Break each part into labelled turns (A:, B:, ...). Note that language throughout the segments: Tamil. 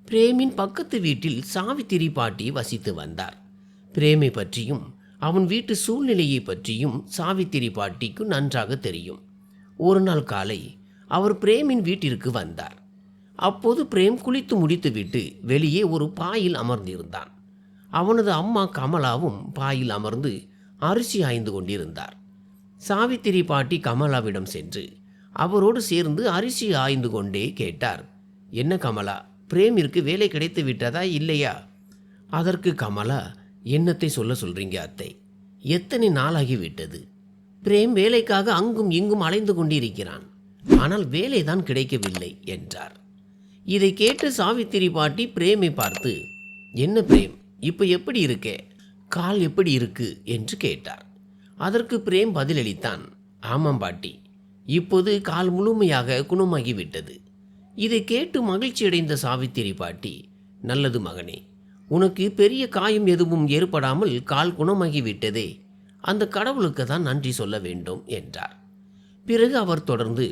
A: பிரேமின் பக்கத்து வீட்டில் சாவித்திரி பாட்டி வசித்து வந்தார். பிரேமை பற்றியும் அவன் வீட்டு சூழ்நிலையை பற்றியும் சாவித்திரி பாட்டிக்கு நன்றாக தெரியும். ஒரு நாள் காலை அவர் பிரேமின் வீட்டிற்கு வந்தார். அப்போது பிரேம் குளித்து முடித்துவிட்டு வெளியே ஒரு பாயில் அமர்ந்திருந்தான். அவனது அம்மா கமலாவும் பாயில் அமர்ந்து அரிசி ஆய்ந்து கொண்டிருந்தார். சாவித்திரி பாட்டி கமலாவிடம் சென்று அவரோடு சேர்ந்து அரிசி ஆய்ந்து கொண்டே கேட்டார், என்ன கமலா, பிரேமிற்கு வேலை கிடைத்து விட்டதா இல்லையா? அதற்கு கமலா, என்னத்தை சொல்றீங்க அத்தை, எத்தனை நாளாகிவிட்டது. பிரேம் வேலைக்காக அங்கும் இங்கும் அலைந்து கொண்டிருக்கிறான், ஆனால் வேலைதான் கிடைக்கவில்லை என்றார். இதை கேட்டு சாவித்திரி பாட்டி பிரேமை பார்த்து, என்ன பிரேம், இப்போ எப்படி இருக்கே, கால் எப்படி இருக்கு என்று கேட்டார். அதற்கு பிரேம் பதிலளித்தான், ஆமாம் பாட்டி, இப்போது கால் முழுமையாக குணமாகிவிட்டது. இதை கேட்டு மகிழ்ச்சியடைந்த சாவித்திரி பாட்டி, நல்லது மகனே, உனக்கு பெரிய காயம் எதுவும் ஏற்படாமல் கால் குணமாகிவிட்டதே, அந்த கடவுளுக்கு தான் நன்றி சொல்ல வேண்டும் என்றார். பிறகு அவர் தொடர்ந்து,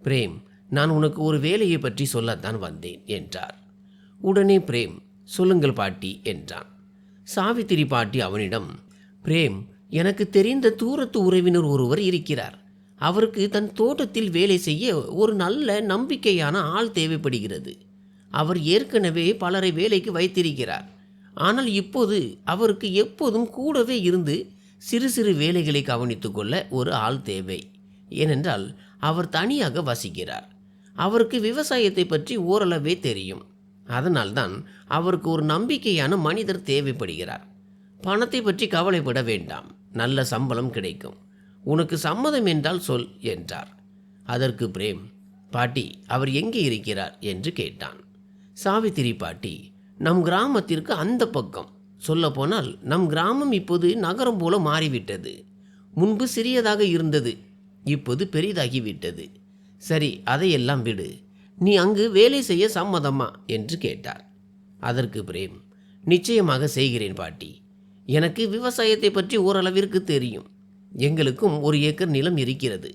A: பிரேம், நான் உனக்கு ஒரு வேலையை பற்றி சொல்லத்தான் வந்தேன் என்றார். உடனே பிரேம், சொல்லுங்கள் பாட்டி என்றான். சாவித்திரி பாட்டி அவனிடம், பிரேம், எனக்கு தெரிந்த தூரத்து உறவினர் ஒருவர் இருக்கிறார். அவருக்கு தன் தோட்டத்தில் வேலை செய்ய ஒரு நல்ல நம்பிக்கையான ஆள் தேவைப்படுகிறது. அவர் ஏற்கனவே பலரை வேலைக்கு வைத்திருக்கிறார். ஆனால் இப்போது அவருக்கு எப்போதும் கூடவே இருந்து சிறு சிறு வேலைகளை கவனித்து கொள்ள ஒரு ஆள் தேவை. ஏனென்றால் அவர் தனியாக வசிக்கிறார். அவருக்கு விவசாயத்தை பற்றி ஓரளவே தெரியும். அதனால்தான் அவருக்கு ஒரு நம்பிக்கையான மனிதர் தேவைப்படுகிறார். பணத்தை பற்றி கவலைப்பட வேண்டாம், நல்ல சம்பளம் கிடைக்கும். உனக்கு சம்மதம் என்றால் சொல் என்றார். அதற்கு பிரேம், பாட்டி, அவர் எங்கே இருக்கிறார் என்று கேட்டான். சாவித்திரி பாட்டி, நம் கிராமத்திற்கு அந்த பக்கம், சொல்லப்போனால் நம் கிராமம் இப்போது நகரம் போல மாறிவிட்டது. முன்பு சிறியதாக இருந்தது, இப்போது பெரிதாகிவிட்டது. சரி, அதையெல்லாம் விடு, நீ அங்கு வேலை செய்ய சம்மதமா என்று கேட்டார். அதற்கு பிரேம், நிச்சயமாக செய்கிறேன் பாட்டி. எனக்கு விவசாயத்தை பற்றி ஓரளவிற்கு தெரியும். எங்களுக்கும் 1 ஏக்கர் நிலம் இருக்கிறது.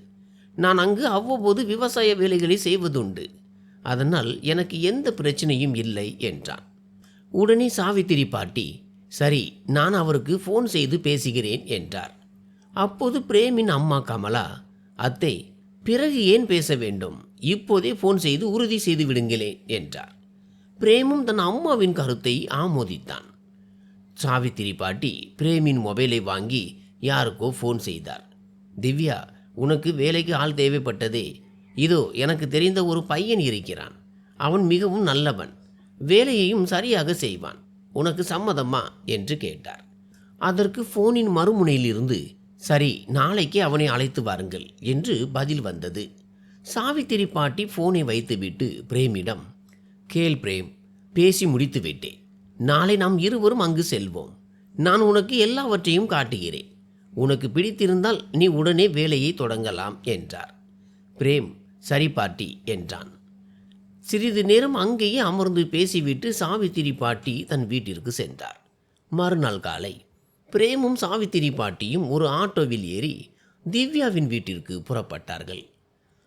A: நான் அங்கு அவ்வப்போது விவசாய வேலைகளை செய்வதுண்டு. அதனால் எனக்கு எந்த பிரச்சனையும் இல்லை என்றான். உடனே சாவித்திரி பாட்டி, சரி, நான் அவருக்கு ஃபோன் செய்து பேசுகிறேன் என்றார். அப்போது பிரேமின் அம்மா கமலா, அத்தை, பிறகு ஏன் பேச வேண்டும், இப்போதே ஃபோன் செய்து உறுதி செய்து விடுங்களேன் என்றார். பிரேமும் தன் அம்மாவின் கருத்தை ஆமோதித்தான். சாவித்திரி பாட்டி பிரேமின் மொபைலை வாங்கி யாருக்கோ ஃபோன் செய்தார். திவ்யா, உனக்கு வேலைக்கு ஆள் தேவைப்பட்டதே, இதோ எனக்கு தெரிந்த ஒரு பையன் இருக்கிறான். அவன் மிகவும் நல்லவன், வேலையையும் சரியாக செய்வான். உனக்கு சம்மதமா என்று கேட்டார். அதற்கு ஃபோனின் மறுமுனையிலிருந்து, சரி, நாளைக்கே அவனை அழைத்து வாருங்கள் என்று பதில் வந்தது. சாவித்திரி பாட்டி ஃபோனை வைத்துவிட்டு பிரேமிடம், கேள் பிரேம், பேசி முடித்து விட்டேன். நாளை நாம் இருவரும் அங்கு செல்வோம். நான் உனக்கு எல்லாவற்றையும் காட்டுகிறேன். உனக்கு பிடித்திருந்தால் நீ உடனே வேலையை தொடங்கலாம் என்றார். பிரேம், சரி பாட்டி என்றான். சிறிது நேரம் அங்கேயே அமர்ந்து பேசிவிட்டு சாவித்திரி பாட்டி தன் வீட்டிற்கு சென்றார். மறுநாள் காலை பிரேமும் சாவித்திரி பாட்டியும் ஒரு ஆட்டோவில் ஏறி திவ்யாவின் வீட்டிற்கு புறப்பட்டார்கள்.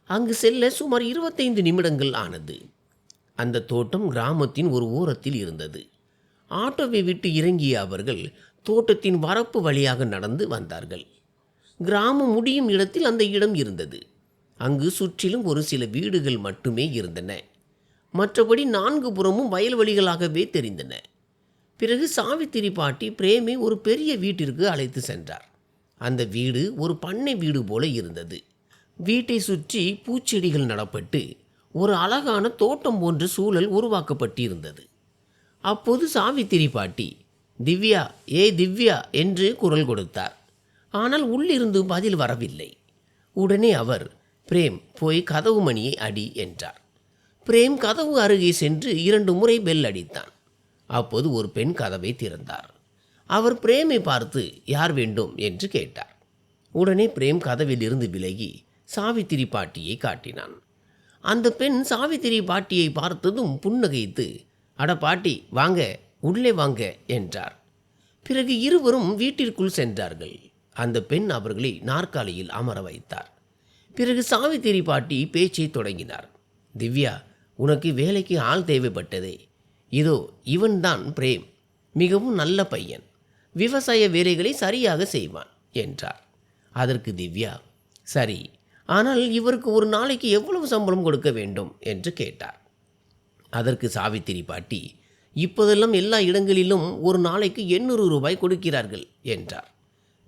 A: அங்கு செல்ல சுமார் 25 நிமிடங்கள் ஆனது. அந்த தோட்டம் கிராமத்தின் ஒரு ஓரத்தில் இருந்தது. ஆட்டோவை விட்டு இறங்கிய அவர்கள் தோட்டத்தின் வரப்பு வழியாக நடந்து வந்தார்கள். கிராமம் முடியும் இடத்தில் அந்த இடம் இருந்தது. அங்கு சுற்றிலும் ஒரு சில வீடுகள் மட்டுமே இருந்தன. மற்றபடி 4 புறமும் வயல்வெளிகளாகவே தெரிந்தன. பிறகு சாவித்திரி பாட்டி பிரேமை ஒரு பெரிய வீட்டிற்கு அழைத்து சென்றார். அந்த வீடு ஒரு பண்ணை வீடு போல இருந்தது. வீட்டை சுற்றி பூச்செடிகள் நடப்பட்டு ஒரு அழகான தோட்டம் போன்ற சூழல் உருவாக்கப்பட்டிருந்தது. அப்போது சாவித்திரி பாட்டி, திவ்யா, ஏ திவ்யா என்று குரல் கொடுத்தார். ஆனால் உள்ளிருந்து பதில் வரவில்லை. உடனே அவர், பிரேம், போய் கதவு மணியை அடி என்றார். பிரேம் கதவு அருகே சென்று 2 முறை பெல் அடித்தான். அப்போது ஒரு பெண் கதவை திறந்தார். அவர் பிரேமை பார்த்து, யார் வேண்டும் என்று கேட்டார். உடனே பிரேம் கதவில் இருந்து விலகி சாவித்திரி பாட்டியை காட்டினான். அந்த பெண் சாவித்திரி பாட்டியை பார்த்ததும் புன்னகைத்து, அட பாட்டி, வாங்க, உள்ளே வாங்க என்றார். பிறகு இருவரும் வீட்டிற்குள் சென்றார்கள். அந்த பெண் அவர்களை நாற்காலியில் அமர வைத்தார். பிறகு சாவித்திரி பாட்டி பேச்சை தொடங்கினார். திவ்யா, உனக்கு வேலைக்கு ஆள் தேவைப்பட்டதே, இதோ இவன்தான் பிரேம், மிகவும் நல்ல பையன், விவசாய வேலைகளை சரியாக செய்வான் என்றார். அதற்கு திவ்யா, சரி, ஆனால் இவருக்கு ஒரு நாளைக்கு எவ்வளவு சம்பளம் கொடுக்க வேண்டும் என்று கேட்டார். அதற்கு சாவித்திரி பாட்டி, இப்போதெல்லாம் எல்லா இடங்களிலும் ஒரு நாளைக்கு 800 ரூபாய் கொடுக்கிறார்கள் என்றார்.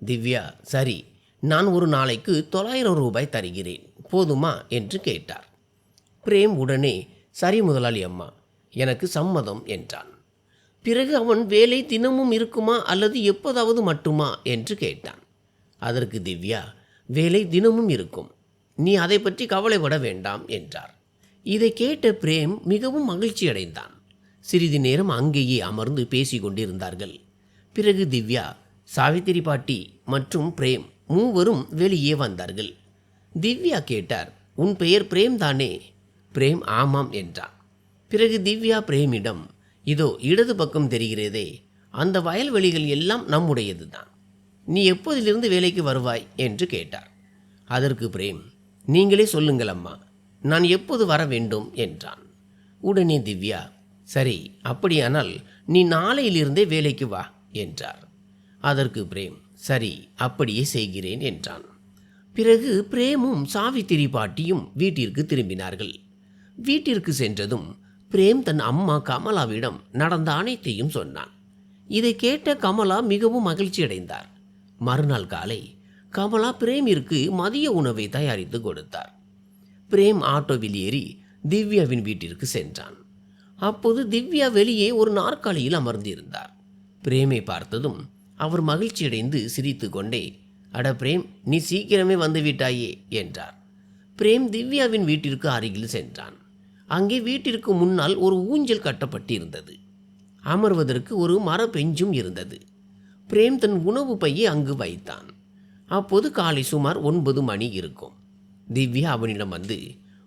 A: திவ்யா, சரி, நான் ஒரு நாளைக்கு 900 ரூபாய் தருகிறேன், போதுமா என்று கேட்டார். பிரேம் உடனே, சரி முதலாளி அம்மா, எனக்கு சம்மதம் என்றான். பிறகு அவன் வேலை தினமும் இருக்குமா அல்லது எப்போதாவது மட்டுமா என்று கேட்டான். அதற்கு திவ்யா, வேலை தினமும் இருக்கும், நீ அதை பற்றி கவலைப்பட வேண்டாம் என்றார். இதை கேட்ட பிரேம் மிகவும் மகிழ்ச்சி அடைந்தான். சிறிது நேரம் அங்கேயே அமர்ந்து பேசி கொண்டிருந்தார்கள். பிறகு திவ்யா, சாவித்திரி பாட்டி மற்றும் பிரேம் மூவரும் வெளியே வந்தார்கள். திவ்யா கேட்டார், உன் பெயர் பிரேம் தானே? பிரேம் ஆமாம் என்றான். பிறகு திவ்யா பிரேமிடம், இதோ இடது பக்கம் தெரிகிறதே, அந்த வயல்வெளிகள் எல்லாம் நம்முடையது தான், நீ எப்போதிலிருந்து வேலைக்கு வருவாய் என்று கேட்டார். அதற்கு பிரேம், நீங்களே சொல்லுங்கள் அம்மா, நான் எப்போது வர வேண்டும் என்றான். உடனே திவ்யா, சரி, அப்படியானால் நீ நாளையிலிருந்தே வேலைக்கு வா என்றார். அதற்கு பிரேம், சரி, அப்படியே செய்கிறேன் என்றான். பிறகு பிரேமும் சாவித்திரி பாட்டியும் வீட்டிற்கு திரும்பினார்கள். வீட்டிற்கு சென்றதும் பிரேம் தன் அம்மா கமலாவிடம் நடந்த அனைத்தையும் சொன்னான். இதை கேட்ட கமலா மிகவும் மகிழ்ச்சி அடைந்தார். மறுநாள் காலை கமலா பிரேமிற்கு மதிய உணவை தயாரித்து கொடுத்தார். பிரேம் ஆட்டோவில் ஏறி திவ்யாவின் வீட்டிற்கு சென்றான். அப்போது திவ்யா வெளியே ஒரு நாற்காலியில் அமர்ந்திருந்தார். பிரேமை பார்த்ததும் அவர் மகிழ்ச்சியடைந்து சிரித்து கொண்டே, அட பிரேம், நீ சீக்கிரமே வந்துவிட்டாயே என்றார். பிரேம் திவ்யாவின் வீட்டிற்கு அருகில் சென்றான். அங்கே வீட்டிற்கு முன்னால் ஒரு ஊஞ்சல் கட்டப்பட்டிருந்தது. அமர்வதற்கு ஒரு மர பெஞ்சும் இருந்தது. பிரேம் தன் உணவு பையை அங்கு வைத்தான். அப்போது காலை சுமார் 9 மணி இருக்கும். திவ்யா அவனிடம் வந்து,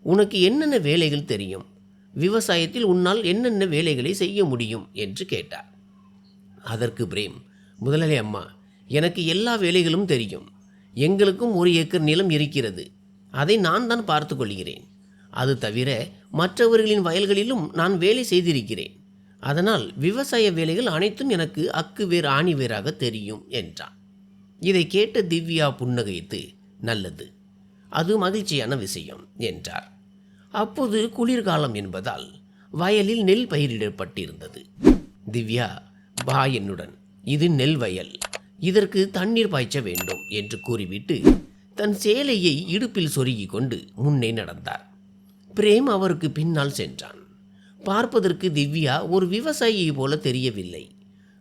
A: உனக்கு என்னென்ன வேலைகள் தெரியும், விவசாயத்தில் உன்னால் என்னென்ன வேலைகளை செய்ய முடியும் என்று கேட்டார். அதற்கு பிரேம், முதலாளி அம்மா, எனக்கு எல்லா வேலைகளும் தெரியும். எங்களுக்கும் 1 ஏக்கர் நிலம் இருக்கிறது, அதை நான் தான் பார்த்து கொள்கிறேன். அது தவிர மற்றவர்களின் வயல்களிலும் நான் வேலை செய்திருக்கிறேன். அதனால் விவசாய வேலைகள் அனைத்தும் எனக்கு அக்கு வேர் ஆணி வேராக தெரியும் என்றான். இதை கேட்ட திவ்யா புன்னகைத்து, நல்லது, அது மகிழ்ச்சியான விஷயம் என்றார். அப்போது குளிர்காலம் என்பதால் வயலில் நெல் பயிரிடப்பட்டிருந்தது. திவ்யா, வா என்னுடன், இது நெல் வயல், இதற்கு தண்ணீர் பாய்ச்ச வேண்டும் என்று கூறிவிட்டு தன் சேலையை இடுப்பில் சொருகி கொண்டு முன்னே நடந்தார். பிரேம் அவருக்கு பின்னால் சென்றான். பார்ப்பதற்கு திவ்யா ஒரு விவசாயியை போல தெரியவில்லை.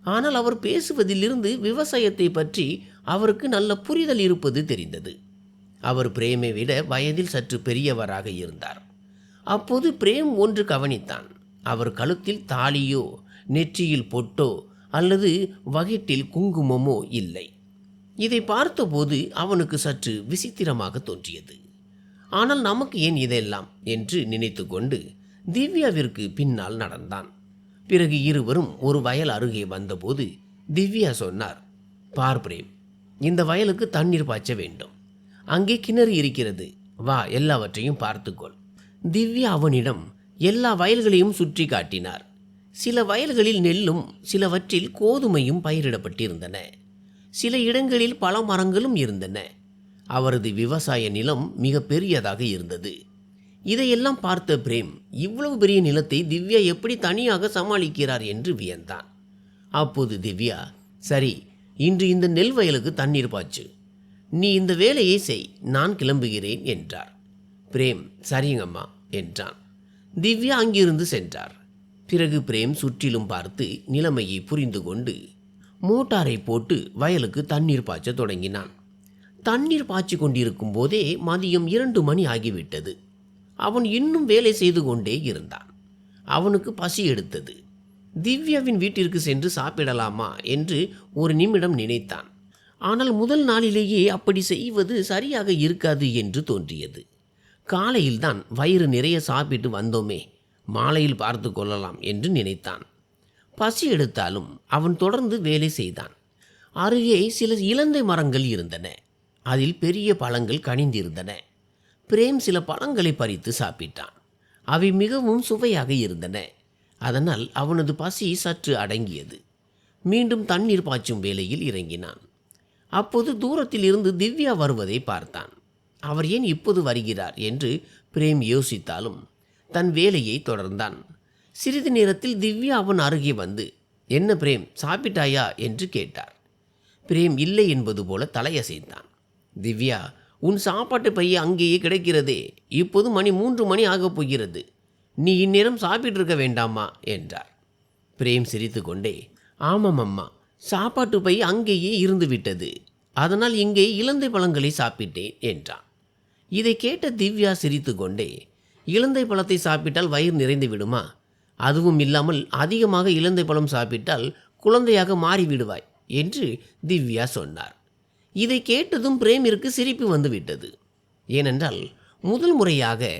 A: ஆனால் அவர் பேசுவதிலிருந்து விவசாயத்தை பற்றி அவருக்கு நல்ல புரிதல் இருப்பது தெரிந்தது. அவர் பிரேமை விட வயதில் சற்று பெரியவராக இருந்தார். அப்போது பிரேம் ஒன்று கவனித்தான். அவர் கழுத்தில் தாலியோ நெற்றியில் பொட்டோ அல்லது வகிட்டில் குங்குமமோ இல்லை. இதை பார்த்தபோது அவனுக்கு சற்று விசித்திரமாக தோன்றியது. ஆனால் நமக்கு ஏன் இதெல்லாம் என்று நினைத்து கொண்டு திவ்யாவிற்கு பின்னால் நடந்தான். பிறகு இருவரும் ஒரு வயல் அருகே வந்தபோது திவ்யா சொன்னார், பார் பிரேம், இந்த வயலுக்கு தண்ணீர் பாய்ச்ச வேண்டும், அங்கே கிணறு இருக்கிறது, வா, எல்லாவற்றையும் பார்த்துக்கொள். திவ்யா அவனிடம் எல்லா வயல்களையும் சுற்றி காட்டினார். சில வயல்களில் நெல்லும் சிலவற்றில் கோதுமையும் பயிரிடப்பட்டிருந்தன. சில இடங்களில் பல மரங்களும் இருந்தன. அவரது விவசாய நிலம் மிக பெரியதாக இருந்தது. இதையெல்லாம் பார்த்த பிரேம், இவ்வளவு பெரிய நிலத்தை திவ்யா எப்படி தனியாக சமாளிக்கிறார் என்று வியந்தான். அப்போது திவ்யா, சரி, இன்று இந்த நெல் வயலுக்கு தண்ணீர் பாய்ச்சு, நீ இந்த வேலையை செய், நான் கிளம்புகிறேன் என்றார். பிரேம், சரிங்கம்மா என்றான். திவ்யா அங்கிருந்து சென்றார். பிறகு பிரேம் சுற்றிலும் பார்த்து நிலைமையை புரிந்து கொண்டு மோட்டாரை போட்டு வயலுக்கு தண்ணீர் பாய்ச்ச தொடங்கினான். தண்ணீர் பாய்ச்சி கொண்டிருக்கும் போதே மதியம் 2 மணி ஆகிவிட்டது. அவன் இன்னும் வேலை செய்து கொண்டே இருந்தான். அவனுக்கு பசி எடுத்தது. திவ்யாவின் வீட்டிற்கு சென்று சாப்பிடலாமா என்று ஒரு நிமிடம் நினைத்தான். ஆனால் முதல் நாளிலேயே அப்படி செய்வது சரியாக இருக்காது என்று தோன்றியது. காலையில்தான் வயிறு நிறைய சாப்பிட்டு வந்தோமே, மாலையில் பார்த்து கொள்ளலாம் என்று நினைத்தான். பசி எடுத்தாலும் அவன் தொடர்ந்து வேலை செய்தான். அருகே சில இலந்தை மரங்கள் இருந்தன. அதில் பெரிய பழங்கள் கனிந்திருந்தன. பிரேம் சில பழங்களை பறித்து சாப்பிட்டான். அவை மிகவும் சுவையாக இருந்தன. அதனால் அவனது பசி சற்று அடங்கியது. மீண்டும் தண்ணீர் பாய்ச்சும் வேலையில் இறங்கினான். அப்போது தூரத்தில் இருந்து திவ்யா வருவதை பார்த்தான். அவர் ஏன் இப்போது வருகிறார் என்று பிரேம் யோசித்தாலும் தன் வேலையை தொடர்ந்தான். சிறிது நேரத்தில் திவ்யா அவன் அருகே வந்து, என்ன பிரேம், சாப்பிட்டாயா என்று கேட்டார். பிரேம் இல்லை என்பது போல தலையசைத்தான். திவ்யா, உன் சாப்பாட்டு பைய அங்கேயே கிடைக்கிறதே, இப்போது மணி 3 ஆகப் போகிறது, நீ இந்நேரம் சாப்பிட்டிருக்க வேண்டாமா என்றார். பிரேம் சிரித்து கொண்டே, ஆமாம் அம்மா, சாப்பாட்டு பை அங்கேயே இருந்து விட்டது, அதனால் இங்கே இலந்தை பழங்களை சாப்பிட்டேன் என்றான். இதை கேட்ட திவ்யா சிரித்து கொண்டே, இலந்தை பழத்தை சாப்பிட்டால் வயிறு நிறைந்து விடுமா? அதுவும் இல்லாமல் அதிகமாக இலந்தை பழம் சாப்பிட்டால் குழந்தையாக மாறிவிடுவாய் என்று திவ்யா சொன்னார். இதை கேட்டதும் பிரேமிற்கு சிரிப்பு வந்துவிட்டது. ஏனென்றால் முதல் முறையாக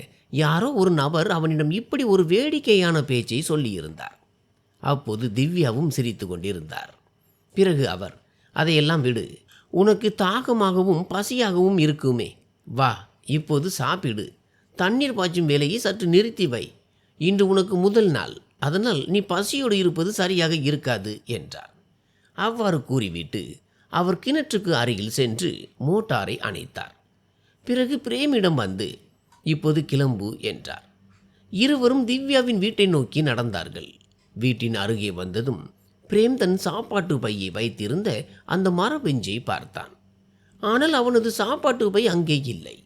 A: யாரோ ஒரு நபர் அவனிடம் இப்படி ஒரு வேடிக்கையான பேச்சை சொல்லியிருந்தார். அப்போது திவ்யாவும் சிரித்து கொண்டிருந்தார். பிறகு அவர், அதையெல்லாம் விடு, உனக்கு தாகமாகவும் பசியாகவும் இருக்குமே, வா இப்போது சாப்பிடு, தண்ணீர் பாய்ச்சும் வேலையை சற்று நிறுத்தி வை, இன்று உனக்கு முதல் நாள், அதனால் நீ பசியோடு இருப்பது சரியாக இருக்காது என்றார். அவ்வாறு கூறிவிட்டு அவர் கிணற்றுக்கு அருகில் சென்று மோட்டாரை அணைத்தார். பிறகு பிரேமிடம் வந்து, இப்போது கிளம்பு என்றார். இருவரும் திவ்யாவின் வீட்டை நோக்கி நடந்தார்கள். வீட்டின் அருகே வந்ததும் பிரேம் தன் சாப்பாட்டு பையை வைத்திருந்த அந்த மரபெஞ்சை பார்த்தான். ஆனால் அவனது சாப்பாட்டு பை அங்கே இல்லை.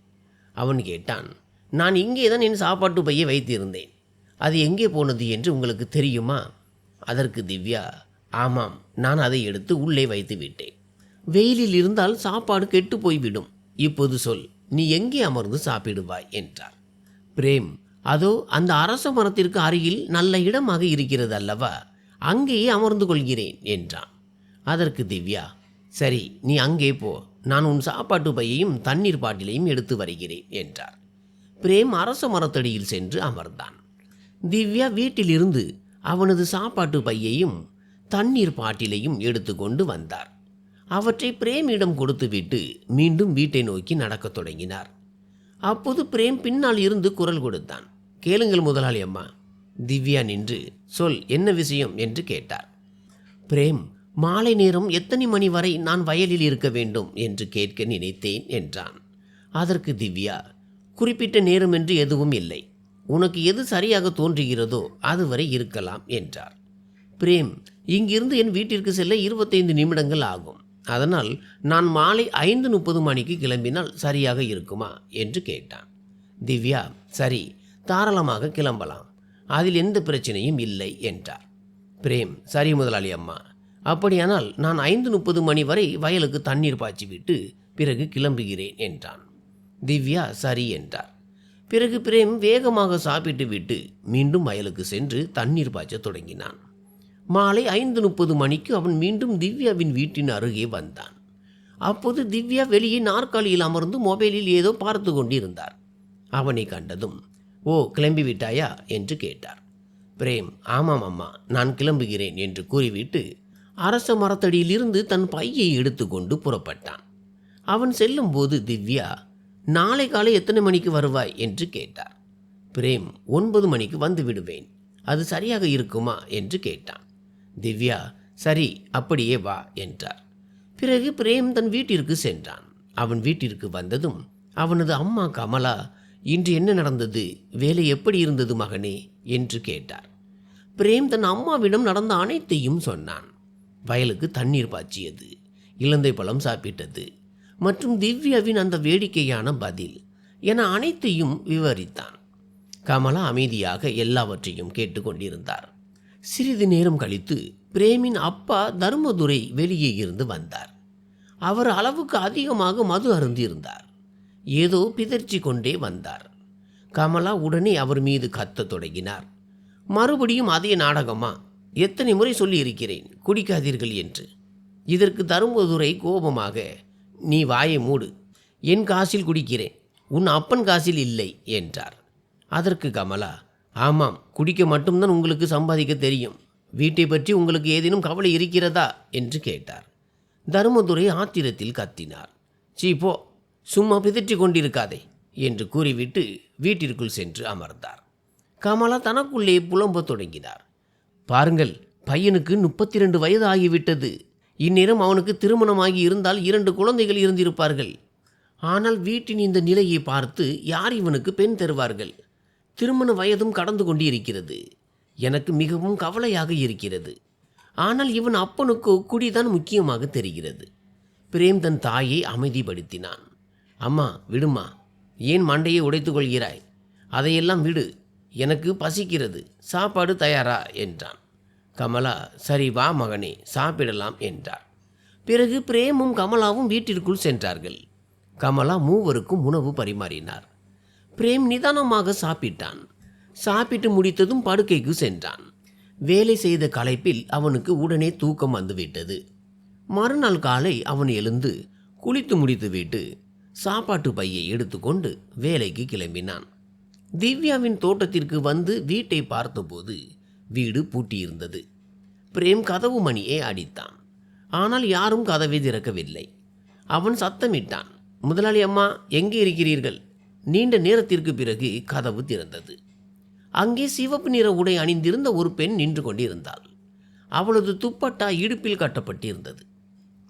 A: அவன் கேட்டான், நான் இங்கேதான் என் சாப்பாட்டு பையை வைத்திருந்தேன், அது எங்கே போனது என்று உங்களுக்கு தெரியுமா? அதற்கு திவ்யா, ஆமாம், நான் அதை எடுத்து உள்ளே வைத்து விட்டேன். வெயிலில் இருந்தால் சாப்பாடு கெட்டு போய்விடும், இப்போது சொல், நீ எங்கே அமர்ந்து சாப்பிடுவாய் என்றார். பிரேம், அதோ அந்த அரச மரத்திற்கு அருகில் நல்ல இடமாக இருக்கிறது அல்லவா, அங்கேயே அமர்ந்து கொள்கிறேன் என்றான். அதற்கு திவ்யா, சரி நீ அங்கே போ, நான் உன் சாப்பாட்டு பையையும் தண்ணீர் பாட்டிலையும் எடுத்து வருகிறேன் என்றார். பிரேம் அரச மரத்தடியில் சென்று அமர்ந்தான். திவ்யா வீட்டிலிருந்து அவனது சாப்பாட்டு பையையும் தண்ணீர் பாட்டிலையும் எடுத்து கொண்டு வந்தார். அவற்றை பிரேமிடம் கொடுத்துவிட்டு மீண்டும் வீட்டை நோக்கி நடக்கத் தொடங்கினார். அப்போது பிரேம் பின்னால் இருந்து குரல் கொடுத்தான், கேளுங்கள் முதலாளி அம்மா. திவ்யா நின்று, சொல், என்ன விஷயம் என்று கேட்டார். பிரேம், மாலை நேரம் எத்தனை மணி வரை நான் வயலில் இருக்க வேண்டும் என்று கேட்க நினைத்தேன் என்றான். அதற்கு திவ்யா, குறிப்பிட்ட நேரம் என்று எதுவும் இல்லை, உனக்கு எது சரியாக தோன்றுகிறதோ அதுவரை இருக்கலாம் என்றார். பிரேம், இங்கிருந்து என் வீட்டிற்கு செல்ல 25 நிமிடங்கள் ஆகும், அதனால் நான் மாலை 5:30 கிளம்பினால் சரியாக இருக்குமா என்று கேட்டான். திவ்யா, சரி, தாராளமாக கிளம்பலாம், அதில் எந்த பிரச்சனையும் இல்லை என்றார். பிரேம், சரி முதலாளி அம்மா, அப்படியானால் நான் 5:30 வரை வயலுக்கு தண்ணீர் பாய்ச்சிவிட்டு பிறகு கிளம்புகிறேன் என்றான். திவ்யா சரி என்றார். பிறகு பிரேம் வேகமாக சாப்பிட்டு விட்டு மீண்டும் வயலுக்கு சென்று தண்ணீர் பாய்ச்ச தொடங்கினான். மாலை 5:30 அவன் மீண்டும் திவ்யாவின் வீட்டின் அருகே வந்தான். அப்போது திவ்யா வெளியே நாற்காலியில் அமர்ந்து மொபைலில் ஏதோ பார்த்து கொண்டிருந்தார். அவனை கண்டதும், ஓ, கிளம்பி விட்டாயா என்று கேட்டார். பிரேம், ஆமாம் அம்மா, நான் கிளம்புகிறேன் என்று கூறிவிட்டு அரச மரத்தடியிலிருந்து தன் பையை எடுத்துக்கொண்டு புறப்பட்டான். அவன் செல்லும்போது திவ்யா, நாளை காலை எத்தனை மணிக்கு வருவாய் என்று கேட்டார். பிரேம், 9 வந்து விடுவேன், அது சரியாக இருக்குமா என்று கேட்டான். திவ்யா, சரி, அப்படியே வா என்றார். பிறகு பிரேம் தன் வீட்டிற்கு சென்றான். அவன் வீட்டிற்கு வந்ததும் அவனது அம்மா கமலா, இன்று என்ன நடந்தது, வேலை எப்படி இருந்தது மகனே என்று கேட்டார். பிரேம் தன் அம்மாவிடம் நடந்த அனைத்தையும் சொன்னான். வயலுக்கு தண்ணீர் பாய்ச்சியது, இலந்தை பழம் சாப்பிட்டது மற்றும் திவ்யாவின் அந்த வேடிக்கையான பதில் என அனைத்தையும் விவரித்தான். கமலா அமைதியாக எல்லாவற்றையும் கேட்டுக்கொண்டிருந்தார். சிறிது நேரம் கழித்து பிரேமின் அப்பா தர்மதுரை வெளியே இருந்து வந்தார். அவர் அளவுக்கு அதிகமாக மது அருந்திருந்தார். ஏதோ பிதற்றி கொண்டே வந்தார். கமலா உடனே அவர் மீது கத்தத் தொடங்கினார். மறுபடியும் அதே நாடகமா? எத்தனை முறை சொல்லியிருக்கிறேன் குடிக்காதீர்கள் என்று. இதற்கு தர்மதுரை கோபமாக, நீ வாயை மூடு, என் காசில் குடிக்கிறேன், உன் அப்பன் காசில் இல்லை என்றார். அதற்கு கமலா, ஆமாம், குடிக்க மட்டும்தான் உங்களுக்கு சம்பாதிக்க தெரியும், வீட்டை பற்றி உங்களுக்கு ஏதேனும் கவலை இருக்கிறதா என்று கேட்டார். தர்மதுரை ஆத்திரத்தில் கத்தினார். சீ போ, சும்மா பிதற்றி கொண்டிருக்காதே என்று கூறிவிட்டு வீட்டிற்குள் சென்று அமர்ந்தார். கமலா தனக்குள்ளே புலம்பத் தொடங்கினார். பாருங்கள், பையனுக்கு 32 வயது ஆகிவிட்டது. இந்நேரம் அவனுக்கு திருமணமாகி இருந்தால் 2 குழந்தைகள் இருந்திருப்பார்கள். ஆனால் வீட்டின் இந்த நிலையை பார்த்து யார் இவனுக்கு பெண் தருவார்கள்? திருமண வயதும் கடந்து கொண்டிருக்கிறது. எனக்கு மிகவும் கவலையாக இருக்கிறது. ஆனால் இவன் அப்பனுக்கோ குடிதான் முக்கியமாக தெரிகிறது. பிரேம் தன் தாயை அமைதிப்படுத்தினான். அம்மா, விடுமா, ஏன் மண்டையை உடைத்து கொள்கிறாய்? அதையெல்லாம் விடு, எனக்கு பசிக்கிறது, சாப்பாடு தயாரா என்றான். கமலா, சரி வா மகனே, சாப்பிடலாம் என்றார். பிறகு பிரேமும் கமலாவும் வீட்டிற்குள் சென்றார்கள். கமலா மூவருக்கும் உணவு பரிமாறினார். பிரேம் நிதானமாக சாப்பிட்டான். சாப்பிட்டு முடித்ததும் படுக்கைக்கு சென்றான். வேலை செய்த களைப்பில் அவனுக்கு உடனே தூக்கம் வந்துவிட்டது. மறுநாள் காலை அவன் எழுந்து குளித்து முடித்துவிட்டு சாப்பாட்டு பையை எடுத்துக்கொண்டு வேலைக்கு கிளம்பினான். திவ்யாவின் தோட்டத்திற்கு வந்து வீட்டை பார்த்தபோது வீடு பூட்டியிருந்தது. பிரேம் கதவு மணியை அடித்தான். ஆனால் யாரும் கதவை திறக்கவில்லை. அவன் சத்தமிட்டான். முதலாளி அம்மா, எங்கே இருக்கிறீர்கள்? நீண்ட நேரத்திற்கு பிறகு கதவு திறந்தது. அங்கே சிவப்பு நிற உடை அணிந்திருந்த ஒரு பெண் நின்று கொண்டிருந்தாள். அவளது துப்பட்டா இடுப்பில் கட்டப்பட்டிருந்தது.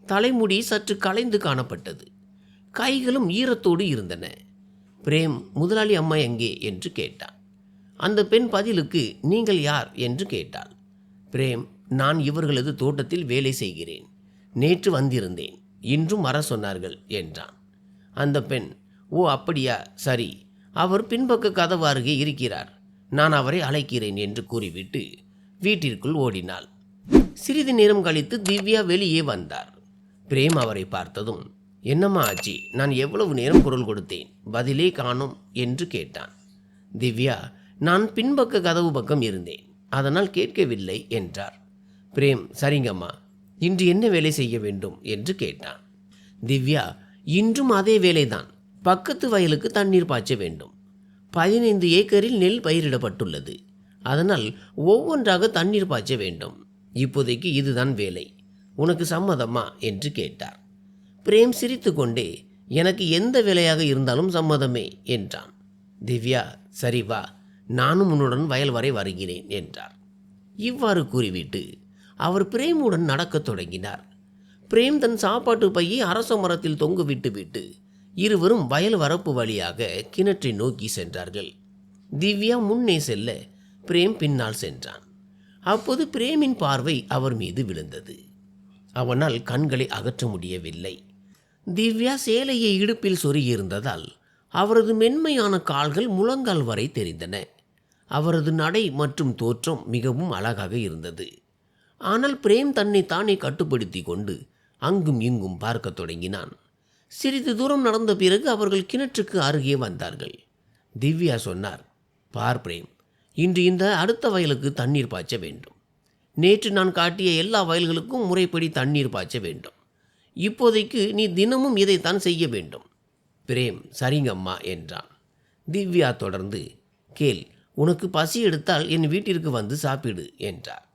A: தலைமுடி சற்று கலைந்து காணப்பட்டது. கைகளும் ஈரத்தோடு இருந்தன. பிரேம், முதலாளி அம்மா எங்கே என்று கேட்டான். அந்த பெண் பதிலுக்கு, நீங்கள் யார் என்று கேட்டாள். பிரேம், நான் இவர்களது தோட்டத்தில் வேலை செய்கிறேன். நேற்று வந்திருந்தேன், இன்றும் வர சொன்னார்கள் என்றான். அந்த பெண், ஓ அப்படியா, சரி, அவர் பின்பக்க கதவு அருகே இருக்கிறார், நான் அவரை அழைக்கிறேன் என்று கூறிவிட்டு வீட்டிற்குள் ஓடினாள். சிறிது நேரம் கழித்து திவ்யா வெளியே வந்தார். பிரேம் அவரை பார்த்ததும், என்னம்மா ஆச்சு? நான் எவ்வளவு நேரம் குரல் கொடுத்தேன், பதிலே காணோம் என்று கேட்டான். திவ்யா, நான் பின்பக்க கதவு பக்கம் இருந்தேன், அதனால் கேட்கவில்லை என்றார். பிரேம், சரிங்கம்மா, இன்று என்ன வேலை செய்ய வேண்டும் என்று கேட்டான். திவ்யா, இன்றும் அதே வேலைதான். பக்கத்து வயலுக்கு தண்ணீர் பாய்ச்ச வேண்டும். 15 ஏக்கரில் நெல் பயிரிடப்பட்டுள்ளது. அதனால் ஒவ்வொன்றாக தண்ணீர் பாய்ச்ச வேண்டும். இப்போதைக்கு இதுதான் வேலை. உனக்கு சம்மதமா என்று கேட்டார். பிரேம் சிரித்து கொண்டே, எனக்கு எந்த வேலையாக இருந்தாலும் சம்மதமே என்றான். திவ்யா, சரி வா, நானும் உன்னுடன் வயல் வரை வருகிறேன் என்றார். இவ்வாறு கூறிவிட்டு அவர் பிரேமுடன் நடக்கத் தொடங்கினார். பிரேம் தன் சாப்பாட்டு பையை அரச மரத்தில் தொங்க விட்டுவிட்டு இருவரும் வயல் வரப்பு வழியாக கிணற்றை நோக்கி சென்றார்கள். திவ்யா முன்னே செல்ல பிரேம் பின்னால் சென்றான். அப்போது பிரேமின் பார்வை அவர் மீது விழுந்தது. அவனால் கண்களை அகற்ற முடியவில்லை. திவ்யா சேலையை இடுப்பில் சொருகியிருந்ததால் அவரது மென்மையான கால்கள் முழங்கால் வரை தெரிந்தன. அவரது நடை மற்றும் தோற்றம் மிகவும் அழகாக இருந்தது. ஆனால் பிரேம் தன்னை தானே கட்டுப்படுத்தி கொண்டு அங்கும் இங்கும் பார்க்க தொடங்கினான். சிறிது தூரம் நடந்த பிறகு அவர்கள் கிணற்றுக்கு அருகே வந்தார்கள். திவ்யா சொன்னார், பார் பிரேம், இன்று இந்த அடுத்த வயலுக்கு தண்ணீர் பாய்ச்ச வேண்டும். நேற்று நான் காட்டிய எல்லா வயல்களுக்கும் முறைப்படி தண்ணீர் பாய்ச்ச வேண்டும். இப்போதைக்கு நீ தினமும் இதைத்தான் செய்ய வேண்டும். பிரேம், சரிங்கம்மா என்றான். திவ்யா தொடர்ந்து, கேள், உனக்கு பசி எடுத்தால் என் வீட்டிற்கு வந்து சாப்பிடு என்றார்.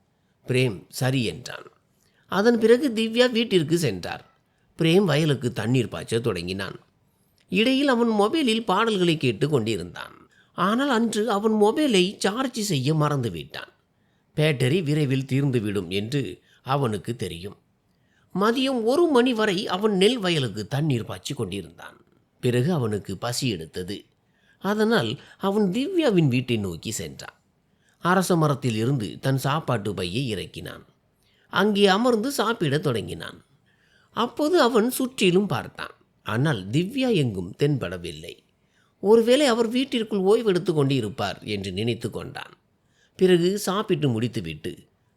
A: பிரேம் சரி என்றான். அதன் பிறகு திவ்யா வீட்டிற்கு சென்றார். பிரேம் வயலுக்கு தண்ணீர் பாய்ச்ச தொடங்கினான். இடையில் அவன் மொபைலில் பாடல்களை கேட்டு கொண்டிருந்தான். ஆனால் அன்று அவன் மொபைலை சார்ஜ் செய்ய மறந்துவிட்டான். பேட்டரி விரைவில் தீர்ந்துவிடும் என்று அவனுக்கு தெரியும். மதியம் 1 மணி வரை அவன் நெல் வயலுக்கு தண்ணீர் பாய்ச்சி கொண்டிருந்தான். பிறகு அவனுக்கு பசி எடுத்தது. அதனால் அவன் திவ்யாவின் வீட்டை நோக்கி சென்றான். அரச மரத்தில் இருந்து தன் சாப்பாட்டு பையை இறக்கினான். அங்கே அமர்ந்து சாப்பிட தொடங்கினான். அப்போது அவன் சுற்றிலும் பார்த்தான். ஆனால் திவ்யா எங்கும் தென்படவில்லை. ஒருவேளை அவர் வீட்டிற்குள் ஓய்வெடுத்து கொண்டு இருப்பார் என்று நினைத்து கொண்டான். பிறகு சாப்பிட்டு முடித்துவிட்டு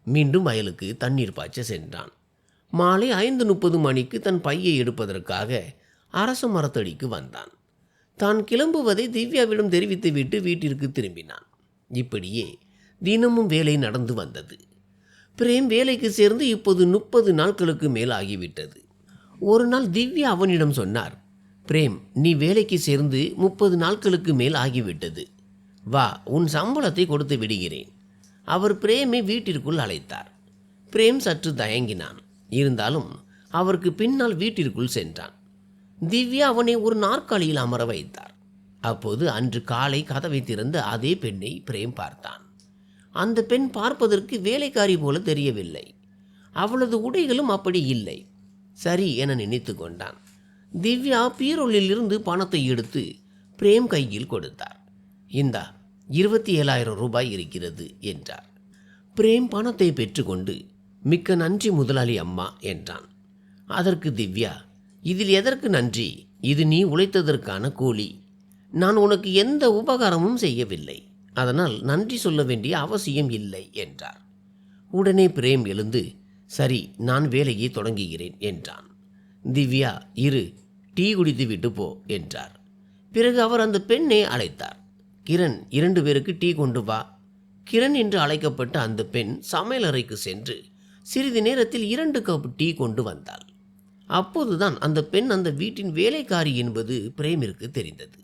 A: மீண்டும் வயலுக்கு தண்ணீர் பாய்ச்ச சென்றான். மாலை 5:30 மணிக்கு தன் பையை எடுப்பதற்காக அரச மரத்தடிக்கு வந்தான். தான் கிளம்புவதை திவ்யாவிடம் தெரிவித்துவிட்டு வீட்டிற்கு திரும்பினான். இப்படியே தினமும் வேலை நடந்து வந்தது. பிரேம் வேலைக்கு சேர்ந்து இப்போது 30 நாட்களுக்கு மேல் ஆகிவிட்டது. ஒரு நாள் திவ்யா அவனிடம் சொன்னார், பிரேம், நீ வேலைக்கு சேர்ந்து 30 நாட்களுக்கு மேல் ஆகிவிட்டது. வா, உன் சம்பளத்தை கொடுத்து விடுகிறேன். அவர் பிரேமை வீட்டிற்குள் அழைத்தார். பிரேம் சற்று தயங்கினான். இருந்தாலும் அவருக்கு பின்னால் வீட்டிற்குள் சென்றான். திவ்யா அவனை ஒரு நாற்காலியில் அமர வைத்தார். அப்போது அன்று காலை கதவை திறந்த அதே பெண்ணை பிரேம் பார்த்தான். அந்த பெண் பார்ப்பதற்கு வேலைக்காரி போல தெரியவில்லை. அவளது உடைகளும் அப்படி இல்லை. சரி என நினைத்து கொண்டான். திவ்யா பீரோலில் இருந்து பணத்தை எடுத்து பிரேம் கையில் கொடுத்தார். இந்தா 27,000 ரூபாய் இருக்கிறது என்றார். பிரேம் பணத்தை பெற்றுக்கொண்டு மிக்க நன்றி முதலாளி அம்மா என்றான். அதற்கு திவ்யா, இதில் எதற்கு நன்றி? இது நீ உழைத்ததற்கான கூலி. நான் உனக்கு எந்த உபகாரமும் செய்யவில்லை, அதனால் நன்றி சொல்ல வேண்டிய அவசியம் இல்லை என்றார். உடனே பிரேம் எழுந்து, சரி நான் வேலையை தொடங்குகிறேன் என்றான். திவ்யா, இரு, டீ குடித்து விட்டு போ என்றார். பிறகு அவர் அந்த பெண்ணை அழைத்தார். கிரண், 2 பேருக்கு டீ கொண்டு வா. கிரண் என்று அழைக்கப்பட்ட அந்த பெண் சமையலறைக்கு சென்று சிறிது நேரத்தில் 2 கப் டீ கொண்டு வந்தாள். அப்போதுதான் அந்த பெண் அந்த வீட்டின் வேலைக்காரி என்பது பிரேமிற்கு தெரிந்தது.